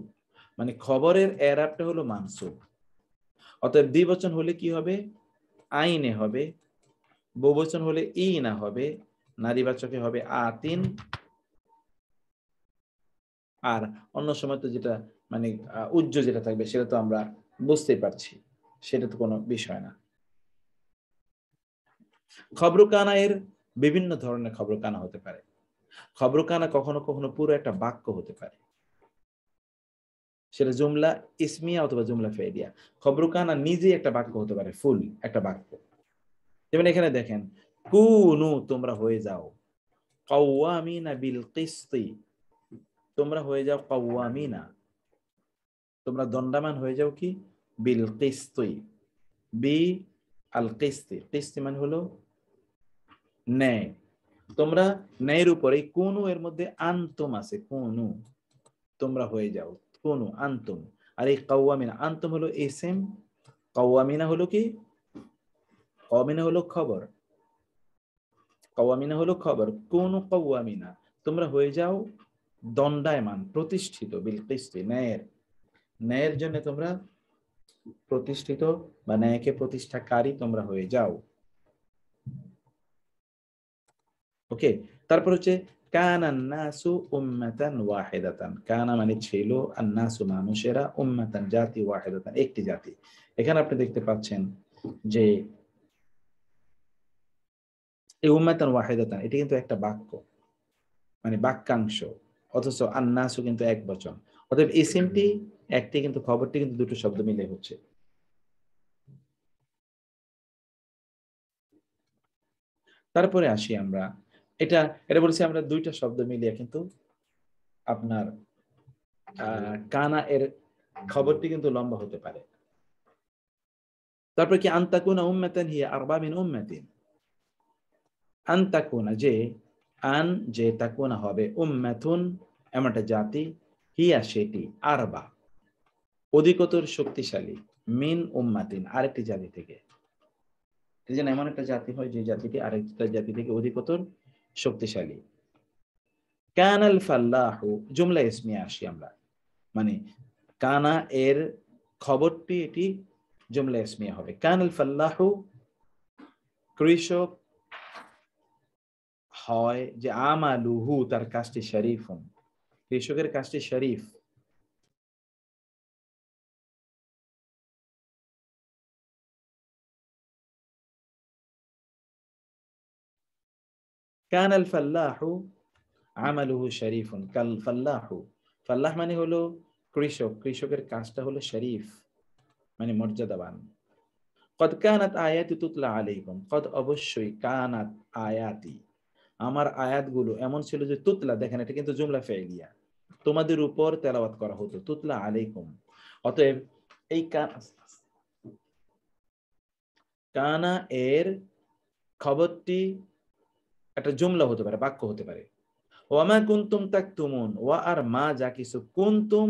মানে খবরের এরাবটা হলো মানসুব, অতএব দ্বিবচন হলে কি হবে? আইনে হবে, বহুবচন হলে ইনা হবে, নারীবাচকে হবে আতিন। আর অন্য সময় তো যেটা মানে উজ্জ যেটা থাকবে সেটা তো আমরা বুঝতেই পারছি, সেটা তো কোনো বিষয় না। খবরকানা এর বিভিন্ন ধরনের খবরকানা হতে পারে। খবরকানা কখনো কখনো পুরো একটা বাক্য হতে পারে, সেটা জুমলা ইসমিয়া অথবা জুমলা ফেলিয়া। খবরকানা নিজে একটা বাক্য হতে পারে, ফুল একটা বাক্য। যেমন এখানে দেখেন, কুনু তোমরা হয়ে যাও, কাওয়ামিনা বিল কিসতি তোমরা হয়ে যাও, কাওয়ামিনা তোমরা দণ্ডামান হয়ে যাও কি, বিল কিসতি, বি আল কিসতি, কিসতি মানে হলো ন্যায়, তোমরা ন্যায়ের উপরে। কুনু এর মধ্যে আনতুম আছে, কুনু তোমরা হয়ে যাও, কুনু আনতুম। আর এই কাওয়ামিনা, আনতুম হলো ইসিম, কাওয়ামিনা হলো কি, কাওয়ামিনা হলো খবর, কাওয়ামিনা হলো খবর। কুনু কাওয়ামিনা তোমরা হয়ে যাও দণ্ডায়মান, প্রতিষ্ঠিত, বিল কিসতি ন্যায়ের, ন্যায়ের জন্য তোমরা প্রতিষ্ঠিত বা ন্যায়কে প্রতিষ্ঠাকারী তোমরা হয়ে যাও। ওকে, তারপর হচ্ছে কানান নাসু উম্মাতান ওয়াহিদাতান, কানা মানে ছিল, আন-নাসু মানুষেরা, উম্মাতান জাতি, ওয়াহিদাতান একটি জাতি। এখানে আপনি দেখতে পাচ্ছেন যে এই উম্মাতান ওয়াহিদাতান এটি কিন্তু একটা বাক্য, মানে বাক্যাংশ, অথচ আন-নাসু কিন্তু 1 বচন। অতএব ইসিমটি একটি, কিন্তু খবরটি কিন্তু দুটো শব্দ মিলে হচ্ছে। তারপরে আসি আমরা, এটা বলছি আমরা 2টা শব্দ মিলিয়ে, কিন্তু আপনার কানা এর খবরটি কিন্তু লম্বা হতে পারে। তারপর কি আনতাকুনা উম্মাতান হিয়া আরবা মিন উম্মাতিন, আনতাকুনা যে, আন যে তাকুনা হবে, উম্মাতুন এমন একটা জাতি, হিয়া সেটি, আরবা অধিকতর শক্তিশালী, মিন উম্মাতিন আরেকটি জাতি থেকে। এই জন্য এমন একটা জাতি হয় যে জাতিটি আরেকটা জাতি থেকে অধিকতর শক্তিশালী। কানাল ফাল্লাহু জুমলা ইসমিয়া আসি আমরা, মানে কানা এর খবরটি এটি জুমলা ইসমিয়া হবে। কানাল ফাল্লাহু কৃষক হয়, যে আমালুহু তার কাজটি শরীফুন, কৃষকের কাজটি শরীফ। কানাল ফাল্লাহু আমালুহু শরীফুন, কাল ফাল্লাহু, ফাল্লাহ মানে হলো কৃষক, কৃষকের কাজটা হলো শরীফ মানে মর্যাদাবান। কদ কানাত আয়াতি তুতলা আলাইকুম, কদ অবশ্যই, কানাত আয়াতি আমার আয়াতগুলো এমন ছিল যে, তুতলা দেখেন এটা কিন্তু জুমলা ফেলিয়া, তোমাদের উপর তেলাওয়াত করা হতো, তুতলা আলাইকুম। অতএব এই কানা এর খবরটি একটা জুমলা হতে পারে, বাক্য হতে পারে। ওয়ামা কুনতুম তাকতুমুন, ওয়া আর মা যা কিছু, কুনতুম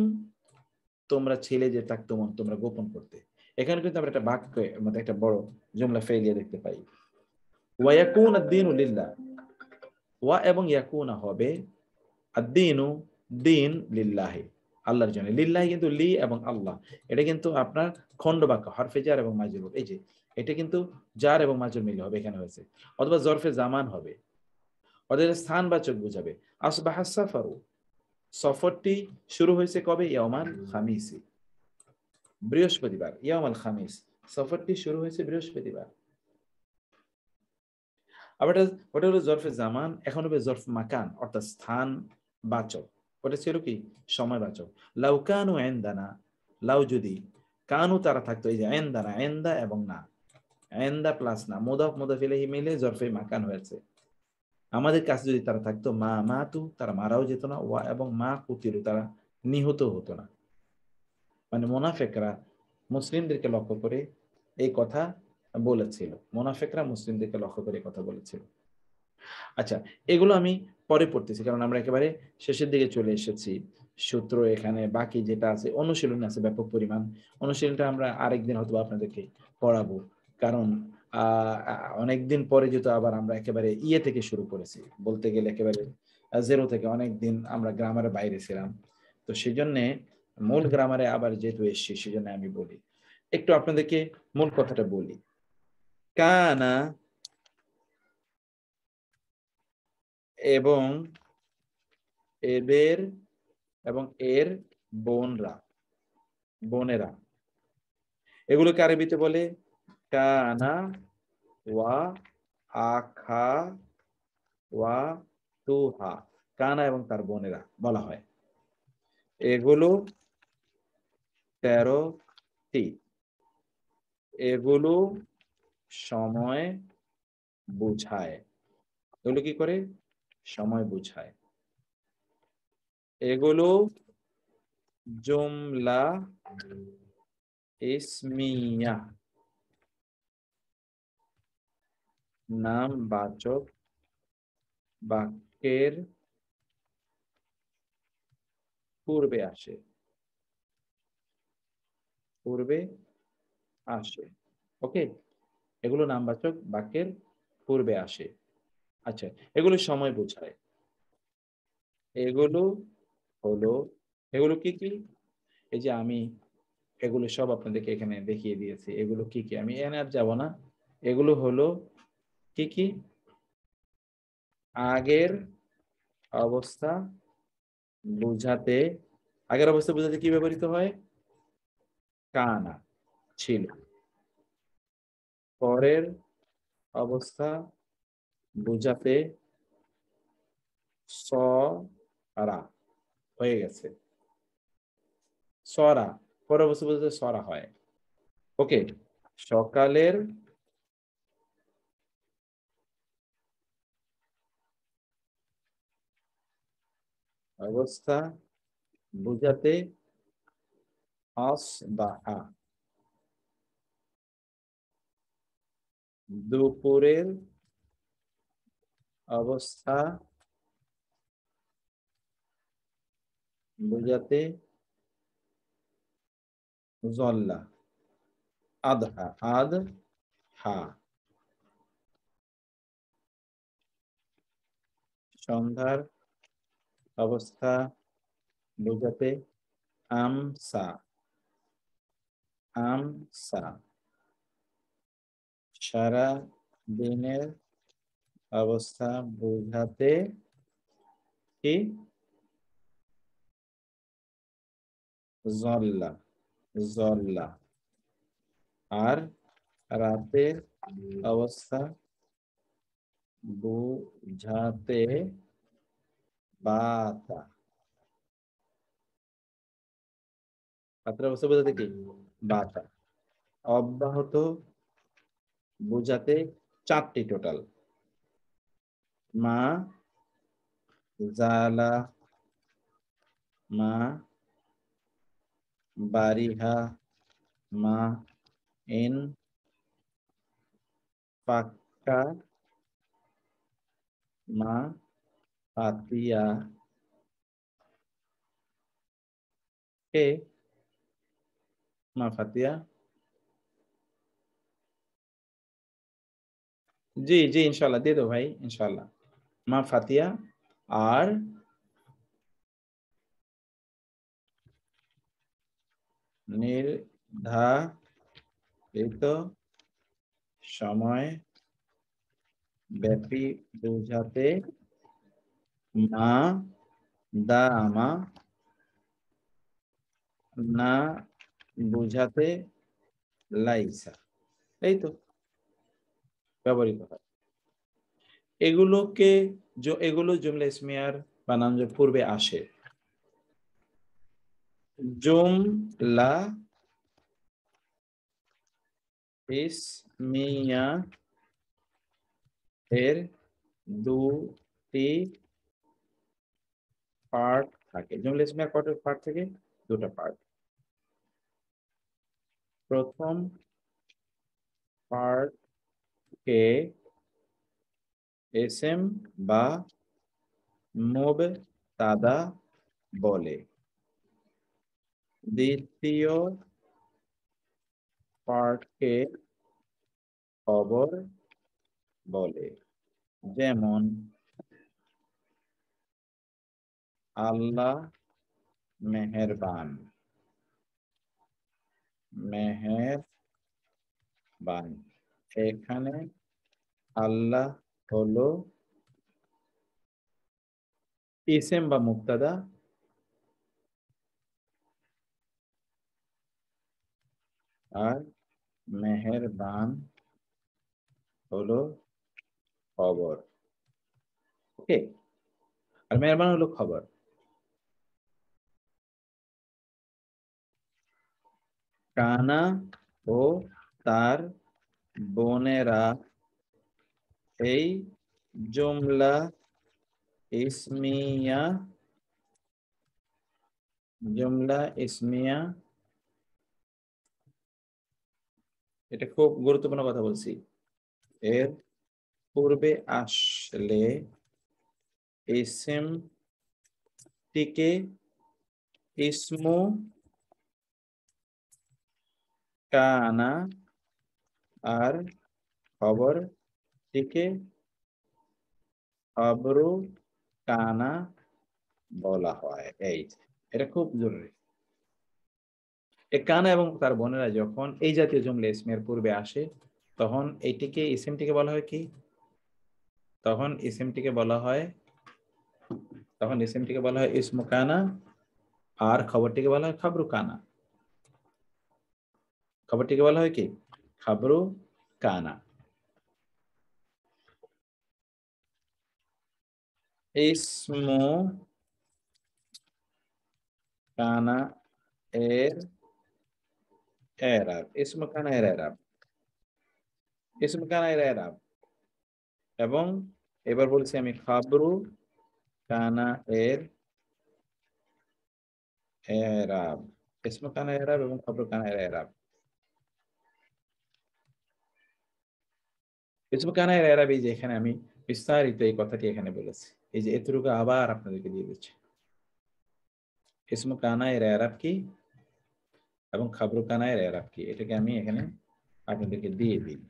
তোমরা ছিলে যে, তাকতুমুন তোমরা গোপন করতে। এখানে কিন্তু আমরা একটা বাক্যের মধ্যে একটা বড় জুমলা ফেলিয়া দেখতে পাই। ওয়া ইয়াকুন আদ-দীনু লিল্লাহ, ওয়া এবং ইয়াকুনা হবে, আদ-দীনু দিন লিল্লাহি আল্লাহর জন্য। লিল্লাহি কিন্তু লি এবং আল্লাহ, এটা কিন্তু আপনার খণ্ড বাক্য, হরফে জার এবং মাজরুর। এই যে এটা কিন্তু জার এবং মাজরুর মিলে হবে এখানে হয়েছে, অথবা জরফে জামান হবে, ওদের স্থানবাচক বুঝাবে। আসবাহা সাফারু, সফরটি শুরু হয়েছে কবে? ইয়াউমাল খামিসি, বৃহস্পতিবার। ইয়াউমাল খামিস, সফরটি শুরু হয়েছে বৃহস্পতিবার। আবার ওটা হলো জরফে জামান, এখন হবে জরফ মাকান, অর্থাৎ স্থান বাচক। ওটা ছিল কি সময় বাচক। লাউ কানু ইনদানা, লাউ যদি, কানু তারা থাকতো, এই যে ইনদানা, ইনদা এবং না, ইনদা প্লাস না, মুদাফ মুদাফ ইলাইহি মিলে জরফে মাকান হয়েছে। আমাদের কাছে যদি তারা থাকতো, মা মাতু, তারা মারাও যেত না, ওয়া এবং মা কুতিলু, তারা নিহত হতো না। মানে মুনাফিকরা মুসলিমদেরকে লক্ষ্য করে এই কথা বলেছিল, মুনাফিকরা মুসলিমদেরকে লক্ষ্য করে কথা বলেছিল। আচ্ছা, এগুলো আমি পরে পড়তেছি, কারণ আমরা একেবারে শেষের দিকে চলে এসেছি। সূত্র এখানে বাকি যেটা আছে, অনুশীলন আছে ব্যাপক পরিমাণ। অনুশীলনটা আমরা আরেকদিন হয়তো আপনাদেরকে পড়াবো, কারণ অনেকদিন পরে যেহেতু আবার আমরা একেবারে ইয়ে থেকে শুরু করেছি, বলতে গেলে একেবারে জেরো থেকে। অনেকদিন আমরা গ্রামারের বাইরে ছিলাম, তো সেই জন্যে মূল গ্রামারে আবার যেহেতু এসছি, সেই জন্য আমি বলি একটু আপনাদেরকে মূল কথাটা বলি। কানা এবং এদের এবং এর বোনেরা, এগুলোকে আরবিতে বলে কানা ওয়া আখা ওয়া তুহা, কানা এবং তার বোনেরা বলা হয়। এগুলো 13টি, এগুলো সময় বুঝায়। এগুলো কি করে? সময় বুঝায়। এগুলো জুমলা ইসমিয়া, নামবাচক বাক্যের পূর্বে আসে, পূর্বে আসে। ওকে, এগুলো নামবাচক বাক্যের পূর্বে আসে। আচ্ছা, এগুলো সময় বোঝায়। এগুলো হলো, এগুলো কি কি? এই যে আমি এগুলো সব আপনাদেরকে এখানে দেখিয়ে দিয়েছি। এগুলো কি কি আমি এনে আর যাব না। এগুলো হলো কি কি? আগের অবস্থা বুঝাতে, আগের অবস্থা বুঝাতে কি ব্যবহৃত হয়? কানা, ছিল। পরের অবস্থা বুঝাতে সরা, হয়ে গেছে। সরা, পরের অবস্থা বুঝাতে সরা হয়। ওকে, সকালের অবস্থা বুঝাতে আসবাহা, দুপুরের অবস্থা বুঝাতে জল্লা, আদহা, আদহা। সন্ধ্যার অবস্থা বুঝাতে আমসা, আমসা। সারা দিনের অবস্থা বুঝাতে কি? জল্লা, জল্লা। আর রাতের অবস্থা বুঝাতে বাতা, রাতের অবস্থা বুঝাতে কি? বাতা। অব্যাহত বুঝাতে 4টি টোটাল, মা জালা, মা বারিহা, মা ইন পাক্কা, মা ফাতিয়া কে, মা ফাতিয়া জি জি ইনশাআল্লাহ দিয়ে দেবো ভাই ইনশাআল্লাহ। মা ফাতিয়া আর নির্ধারিত সময় ব্যাপী বোঝাতে মা দামা না বোঝাতে লাইসা, এই তো ব্যবহৃত হয়। এগুলো জুমলা ইসমিয়ার বানান যে পূর্বে আসে। জুমলা ইসমিয়া এর দুটি পার্ট থাকে। জুমলা ইসমিয়ার কত পার্ট থাকে? দুটো পার্ট। প্রথম পার্টকে এসএম বা মুবতাদা বলে, দ্বিতীয় পার্টকে খবর বলে। যেমন আল্লাহ মেহেরবান, মেহেরবান, এখানে আল্লাহ হলো ইসেম বা মুবতাদা, আর মেহেরবান হলো খবর। ওকে, আর মেহেরবান হলো খবর। কানা ও তার বোনেরা এই জুমলা ইসমিয়া, এটা খুব গুরুত্বপূর্ণ কথা বলছি, এর পূর্বে আসলে ইসিমটিকে ইসমু কানা আর খবরটিকে খবরু কানা বলা হয়। এই এটা খুব জরুরি। এই কানা এবং তার বোনেরা যখন এই জাতীয় জুমলা ইসমের পূর্বে আসে তখন এইটিকে ইসিমটিকে বলা হয় কি? তখন ইসিমটিকে বলা হয় ইসমু কানা, আর খবরটিকে বলা হয় খবরু কানা। খবরটিকে বলা হয় কি? খবরু কানা। ইসমু কানা এর এরাব, ইসমু কানা এর এরাব, ইসমু কানা এর এরাব। এবং এবার বলছি আমি খবরু কানা এর এরাব, ইসমু কানা এর এরাব এবং খবরু কানা এর এরাব। ইসমু কানা এর এরাব, এই যে এখানে আমি বিস্তারিত এই কথাটি এখানে বলেছি, এই যে এতটুকু আবার আপনাদেরকে দিয়ে দিচ্ছি। ইসমু কানা এর এরাব কি এবং খবরু কানা এর এরাব কি, এটাকে আমি এখানে আপনাদেরকে দিয়ে দিই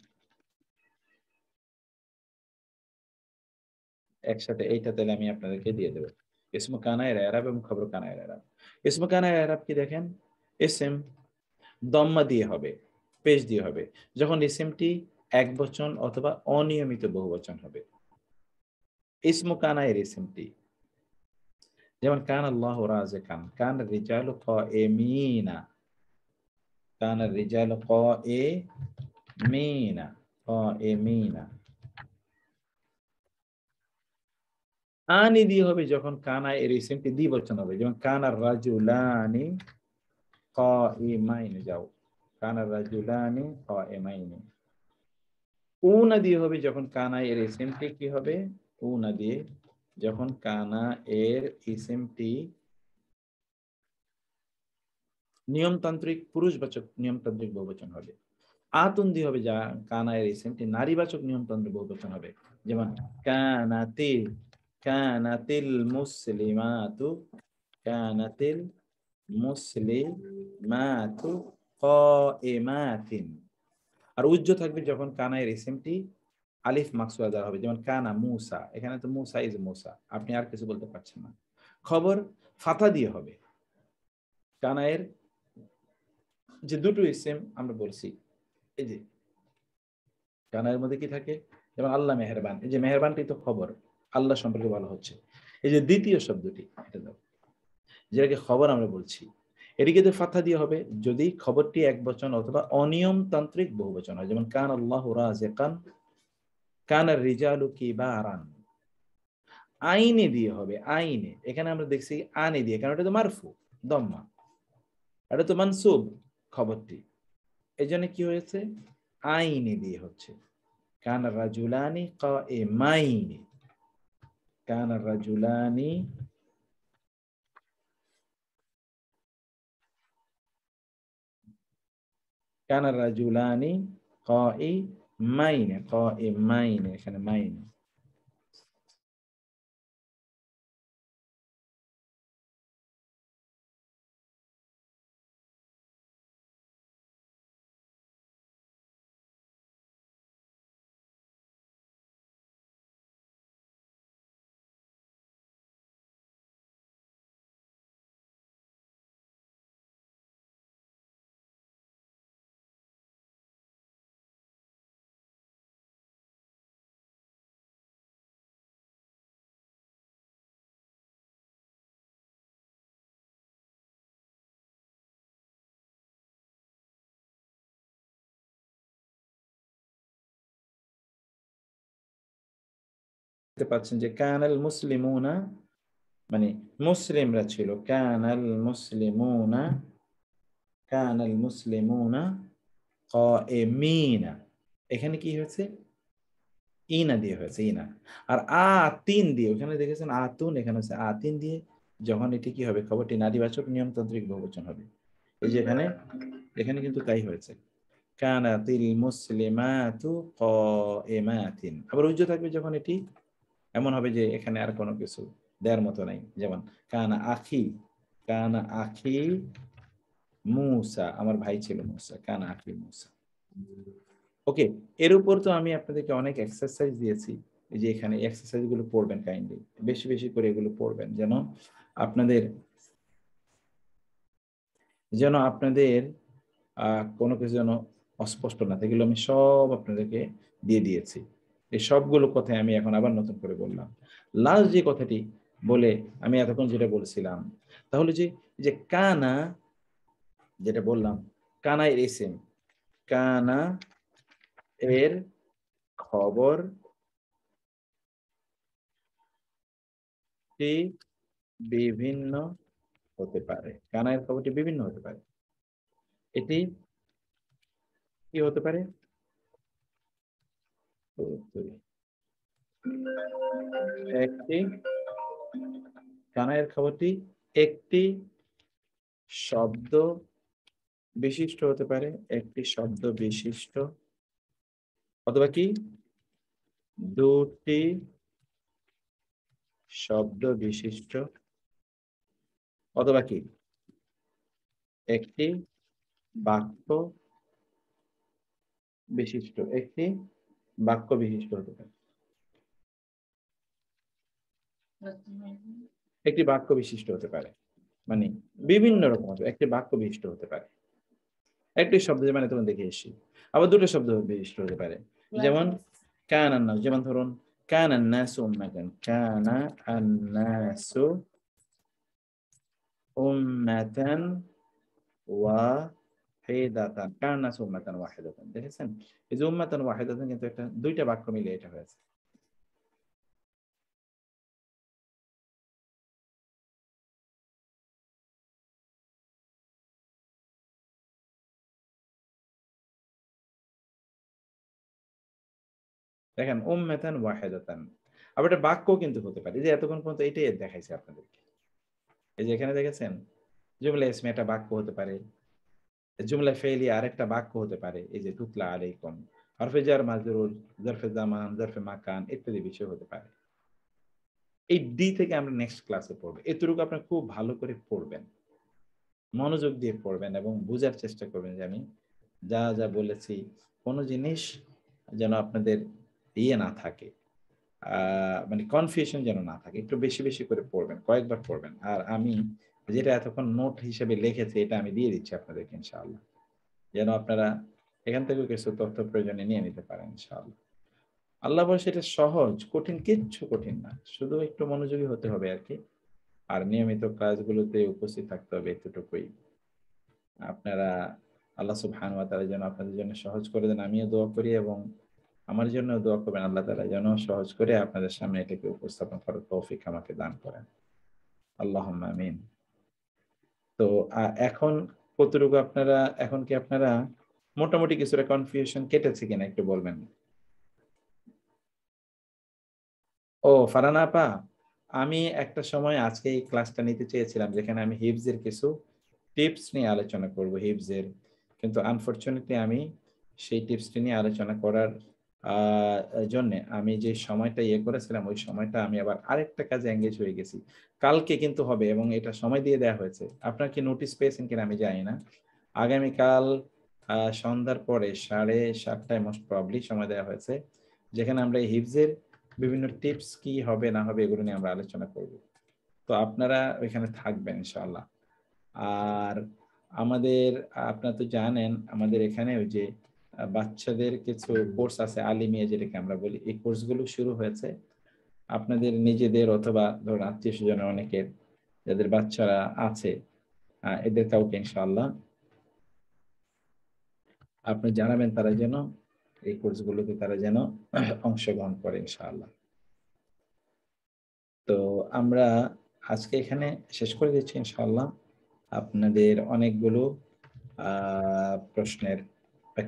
একসাথে। এইটা তাহলে আমি আপনাদেরকে দিয়ে দেবো, ইসমু কানা এর এরাব এবং খবরু কানা এর এরাব। ইসমু কানা এর এরাব কি দেখেন, ইসম দম্মা দিয়ে হবে, পেশ দিয়ে হবে যখন ইসমটি এক বচন অথবা অনিয়মিত বহুবচন হবে। ইসমু কানা এর ইসমটি যেমন কান আল্লাহু রাযিকান, কান রিজালু কাইমিনা, কান রিজালু কাইমিনা। আনি দিয়ে হবে যখন কানা এর ইসমটি দ্বিবচন হবে, যেমন কানা রাজুলানি কাইমাইন, যাও কানা রাজুলানি কাইমাইন। উনা দিয়ে হবে যখন কানা এর ইসমটি কি হবে, উনা দিয়ে যখন কানা এর ইসমটি নিয়মতান্ত্রিক পুরুষবাচক নিয়মতান্ত্রিক বহুবচন হবে। আতুন দিয়ে হবে যা কানা এর ইসমটি নারীবাচক নিয়মতান্ত্রিক বহুবচন হবে, যেমন কানাতিল মুসলিমাতু কাইমাতিন। আর উজ্জ থাকবে যখন কানা এর ইসমটি আলিফ মাকসুরা দ্বারা হবে, যেমন কানা মুসা, এখানে তো মুসা ইজ মুসা, আপনি আর কিছু বলতে পারছেন না। খবর ফাতা দিয়ে হবে। কানায়ের যে দুটো ইসেম আমরা বলছি, এই যে কানায়ের মধ্যে কি থাকে, যেমন আল্লাহ মেহেরবান, এই যে মেহেরবানটি তো খবর, আল্লাহ সম্পর্কে বলা হচ্ছে। এই যে দ্বিতীয় শব্দটি, এটা দাও, যেটাকে খবর আমরা বলছি, এটিকে তো ফাথা দিয়ে হবে যদি খবরটি এক বচন অথবা অনিয়মতান্ত্রিক বহুবচন হয়, যেমন কান আল্লাহু রাযিকান, কানার রিজালু কিবারান। আইনে দিয়ে হবে, আইনে, এখানে আমরা দেখছি আনে দিয়ে, কারণ এটা তো মারফু দম্মা, এটা তো মানসুব খবরটি, এই জন্য কি হয়েছে, আইনে দিয়ে হচ্ছে। কানার রাজুলানি কাইমাইনি, কানার রাজুলানি কানার রাজুলানি কাইমাইনি, কাইমাইনি, এখানে মাইনি। দেখতে পাচ্ছেন যে কানাল মুসলিমুনা মানে মুসলিমরা ছিল, কানাল মুসলিমুনা, কানাল মুসলিমুনা কাইমিনা, এখানে কি হয়েছে, ইনা দিয়ে হয়েছে, ইনা। আর আতিন দিয়ে, ওখানে দেখেছেন আতুন, এখানে হচ্ছে আতিন দিয়ে, যখন এটি কি হবে, খবরটি নারীবাচক নিয়মতান্ত্রিক বহুবচন হবে। এই যে এখানে, এখানে কিন্তু তাই হয়েছে, কানাতিল মুসলিমাতু কাইমাতিন। আবার উজ্জ থাকবে যখন এটি এমন হবে যে এখানে আর কোনো কিছু দেওয়ার মতো নাই, যেমন কানা আখি, কানা আখি মুসা, আমার ভাই ছিল মুসা, কানা আখি মুসা। ওকে, এর উপর তো আমি আপনাদেরকে অনেক এক্সারসাইজ দিয়েছি, এই যে এখানে এক্সারসাইজ গুলো পড়বেন কাইন্ডলি, বেশি বেশি করে এগুলো পড়বেন, যেন আপনাদের কোনো কিছু যেন অস্পষ্ট না, এগুলো আমি সব আপনাদেরকে দিয়ে দিয়েছি। এই সবগুলো কথাই আমি এখন আবার নতুন করে বললাম। লাস্ট যে কথাটি বলে আমি এতক্ষণ যেটা বলছিলাম, তাহলে যে কানা, যেটা বললাম, কানা এর ইসিম, কানা এর খবর বিভিন্ন হতে পারে, কানা এর খবরটি বিভিন্ন হতে পারে। এটি কি হতে পারে, একটি কানায়ের খবরটি একটি শব্দ বিশিষ্ট হতে পারে, একটি শব্দ বিশিষ্ট, অথবা কি দুটি শব্দ বিশিষ্ট, অথবা কি একটি বাক্য বিশিষ্ট, একটি বাক্য বিশিষ্ট হতে পারে, একটি বাক্য বিশিষ্ট হতে পারে, মানে বিভিন্ন রকম একটি বাক্য বিশিষ্ট হতে পারে, একটি শব্দ, মানে তখন দেখে এসেছি। আবার দুটো শব্দ বিশিষ্ট হতে পারে, যেমন কানান নাস, যেমন ধরুন কানান নাসু উম্মাতান, কানা আন-নাসু উম্মাতান ওয়াহিদাতান, কানা নাসু উম্মাতান ওয়াহিদাতান, দেখেছেন এই যে উম্মাতান ওয়াহিদাতান কিন্তু একটা দুইটা বাক্য মিলে এটা হয়েছে। দেখেন উম্মাতান ওয়াহিদাতান, আবার এটা বাক্য কিন্তু হতে পারে, যে এতক্ষণ পর্যন্ত এটাই দেখাইছে আপনাদেরকে। এই যে এখানে দেখেছেন জুমলা ইসমে একটা বাক্য হতে পারে, জুমলা ফেইলি আরেকটা বাক্য হতে পারে, এই যে তুতলা আলাইকুম, হরফে জার মাজরুর, জারফে জামান, জারফে মাকান ইত্যাদি বিষয় হতে পারে। এই ডি থেকে আমরা নেক্সট ক্লাসে পড়বো, এতটুকু আপনারা খুব ভালো করে পড়বেন, মনোযোগ দিয়ে পড়বেন এবং বোঝার চেষ্টা করবেন যে আমি যা যা বলেছি কোনো জিনিস যেন আপনাদের ইয়ে না থাকে, মানে কনফিউশন যেন না থাকে। একটু বেশি বেশি করে পড়বেন, কয়েকবার পড়বেন। আর আমি যেটা এতক্ষণ নোট হিসেবে লিখেছি এটা আমি দিয়ে দিচ্ছি আপনাদেরকে ইনশাআল্লাহ, যেন আপনারা এখান থেকে কিছু তথ্য প্রয়োজনে নিয়ে নিতে পারেন ইনশাআল্লাহ। আল্লাহ বলে সেটা সহজ, কঠিন কিচ্ছু কঠিন না, শুধু একটু মনোযোগী হতে হবে আর কি, আর নিয়মিত ক্লাসগুলোতে উপস্থিত থাকতে হবে, এতটুকুই। আপনারা আল্লাহ সুবহানাহু ওয়া তাআলা যেন আপনাদের জন্য সহজ করে দেন, আমিও দোয়া করি, এবং আমার জন্য দোয়া করবেন আল্লাহ তাআলা যেন সহজ করে আপনাদের সামনে এটাকে উপস্থাপন করার তৌফিক আমাকে দান করেন। আল্লাহুম্মা আমিন। তো এখন কতটুকু আপনারা, এখন কি আপনারা মোটামুটি কিছুটা কনফিউশন কেটেছে কিনা একটু বলবেন? ও ফারহানা আপা, আমি একটা সময় আজকে এই ক্লাসটা নিতে চেয়েছিলাম যেখানে আমি হিফজের কিছু টিপস নিয়ে আলোচনা করব হিফজের, কিন্তু আনফরচুনেটলি আমি সেই টিপসটি নিয়ে আলোচনা করার জন্য আমি যে সময়টা ইয়ে করেছিলাম ওই সময়টা আমি আবার আরেকটা কাজে এঙ্গেজ হয়ে গেছি। কালকে কিন্তু হবে এবং এটা সময় দিয়ে দেওয়া হয়েছে, আপনার কি নোটিস পেয়েছেন কিনা আমি জানি না। আগামীকাল সন্ধ্যার পরে 7:30টায় মোস্ট প্রবাবলি সময় দেওয়া হয়েছে, যেখানে আমরা এই হিফজের বিভিন্ন টিপস কি হবে না হবে এগুলো নিয়ে আমরা আলোচনা করব। তো আপনারা ওইখানে থাকবেন ইনশাআল্লাহ। আর আমাদের, আপনারা তো জানেন আমাদের এখানে ওই যে বাচ্চাদের কিছু কোর্স আছে আলিমিয়া যেটাকে আমরা বলি, এই কোর্সগুলো শুরু হয়েছে। আপনাদের নিজেদের অথবা ধরুন আত্মীয় স্বজনের অনেকের যাদের বাচ্চারা আছে এদের কাউকে ইনশাআল্লাহ আপনি জানাবেন তারা যেন এই কোর্সগুলোতে তারা যেন অংশগ্রহণ করে ইনশাআল্লাহ। তো আমরা আজকে এখানে শেষ করে দিচ্ছি ইনশাআল্লাহ। আপনাদের অনেকগুলো প্রশ্নের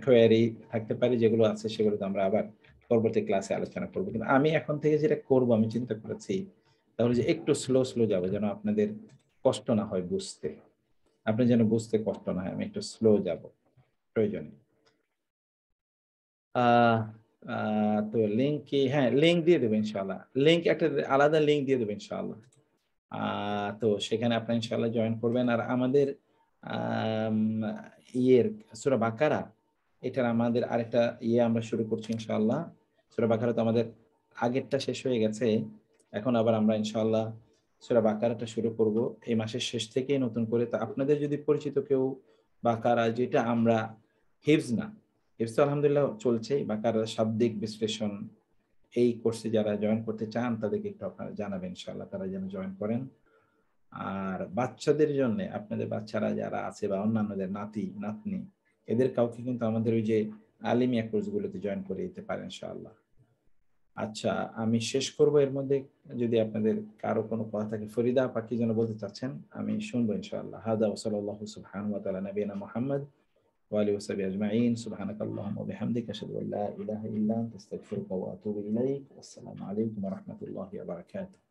কোয়েরি থাকতে পারে, যেগুলো আছে সেগুলো তো আমরা আবার পরবর্তী ক্লাসে আলোচনা করবো, কিন্তু আমি এখন থেকে যেটা করব আমি চিন্তা করেছি তাহলে যে একটু স্লো স্লো যাবো, যেন আপনাদের কষ্ট না হয় বুঝতে, আপনি যেন বুঝতে কষ্ট না হয়, আমি একটু স্লো যাব প্রয়োজনে। তো লিঙ্ক কি, হ্যাঁ লিঙ্ক দিয়ে দেবো ইনশাআল্লাহ, লিঙ্ক একটা আলাদা লিঙ্ক দিয়ে দেবো ইনশাআল্লাহ। তো সেখানে আপনি ইনশাআল্লাহ জয়েন করবেন। আর আমাদের ইয়ের সূরা বাকারা, এটার আমাদের আরেকটা আমরা শুরু করছি ইনশাআল্লাহ। সূরা বাকারা তো আমাদের আগেরটা শেষ হয়ে গেছে, এখন আবার আমরা ইনশাআল্লাহ সূরা বাকারাটা শুরু করব এই মাসের শেষ থেকেই নতুন করে। তো আপনাদের যদি পরিচিত কেউ বাকারা, যেটা আমরা হিফজ না, হিফজ আলহামদুলিল্লাহ চলছে, বাকারার শাব্দিক বিশ্লেষণ এই কোর্সে যারা জয়েন করতে চান তাদেরকে একটু আপনারা জানাবেন ইনশাআল্লাহ, তারা যেন জয়েন করেন। আর বাচ্চাদের জন্য আপনাদের বাচ্চারা যারা আছে বা অন্যান্যদের নাতি নাতনি, এদের কাউকে কিন্তু আমাদের ওই যে আলিমিয়া কোর্সগুলোতে জয়েন করে দিতে পারেন ইনশাআল্লাহ। আচ্ছা, আমি শেষ করব, এর মধ্যে যদি আপনাদের কারো কোনো কথা থাকে, ফরিদা আপা কি যেন বলতে চাচ্ছেন আমি শুনবো ইনশাআল্লাহ। হাদা ওয়া সাল্লাল্লাহু সুবহানাহু ওয়া তাআলা নবিয়ানা মুহাম্মদ ওয়া আলিহি ওয়া সাহবিহি আজমাইন, সুবহানাকাল্লাহুম্মা ওয়া বিহামদিকা আশহাদু আল্লা ইলাহা ইল্লা আনতা আস্তাগফিরুকা ওয়া আতুবু ইলাইক। আসসালামু আলাইকুম ওয়া রাহমাতুল্লাহি ওয়া বারাকাতুহু।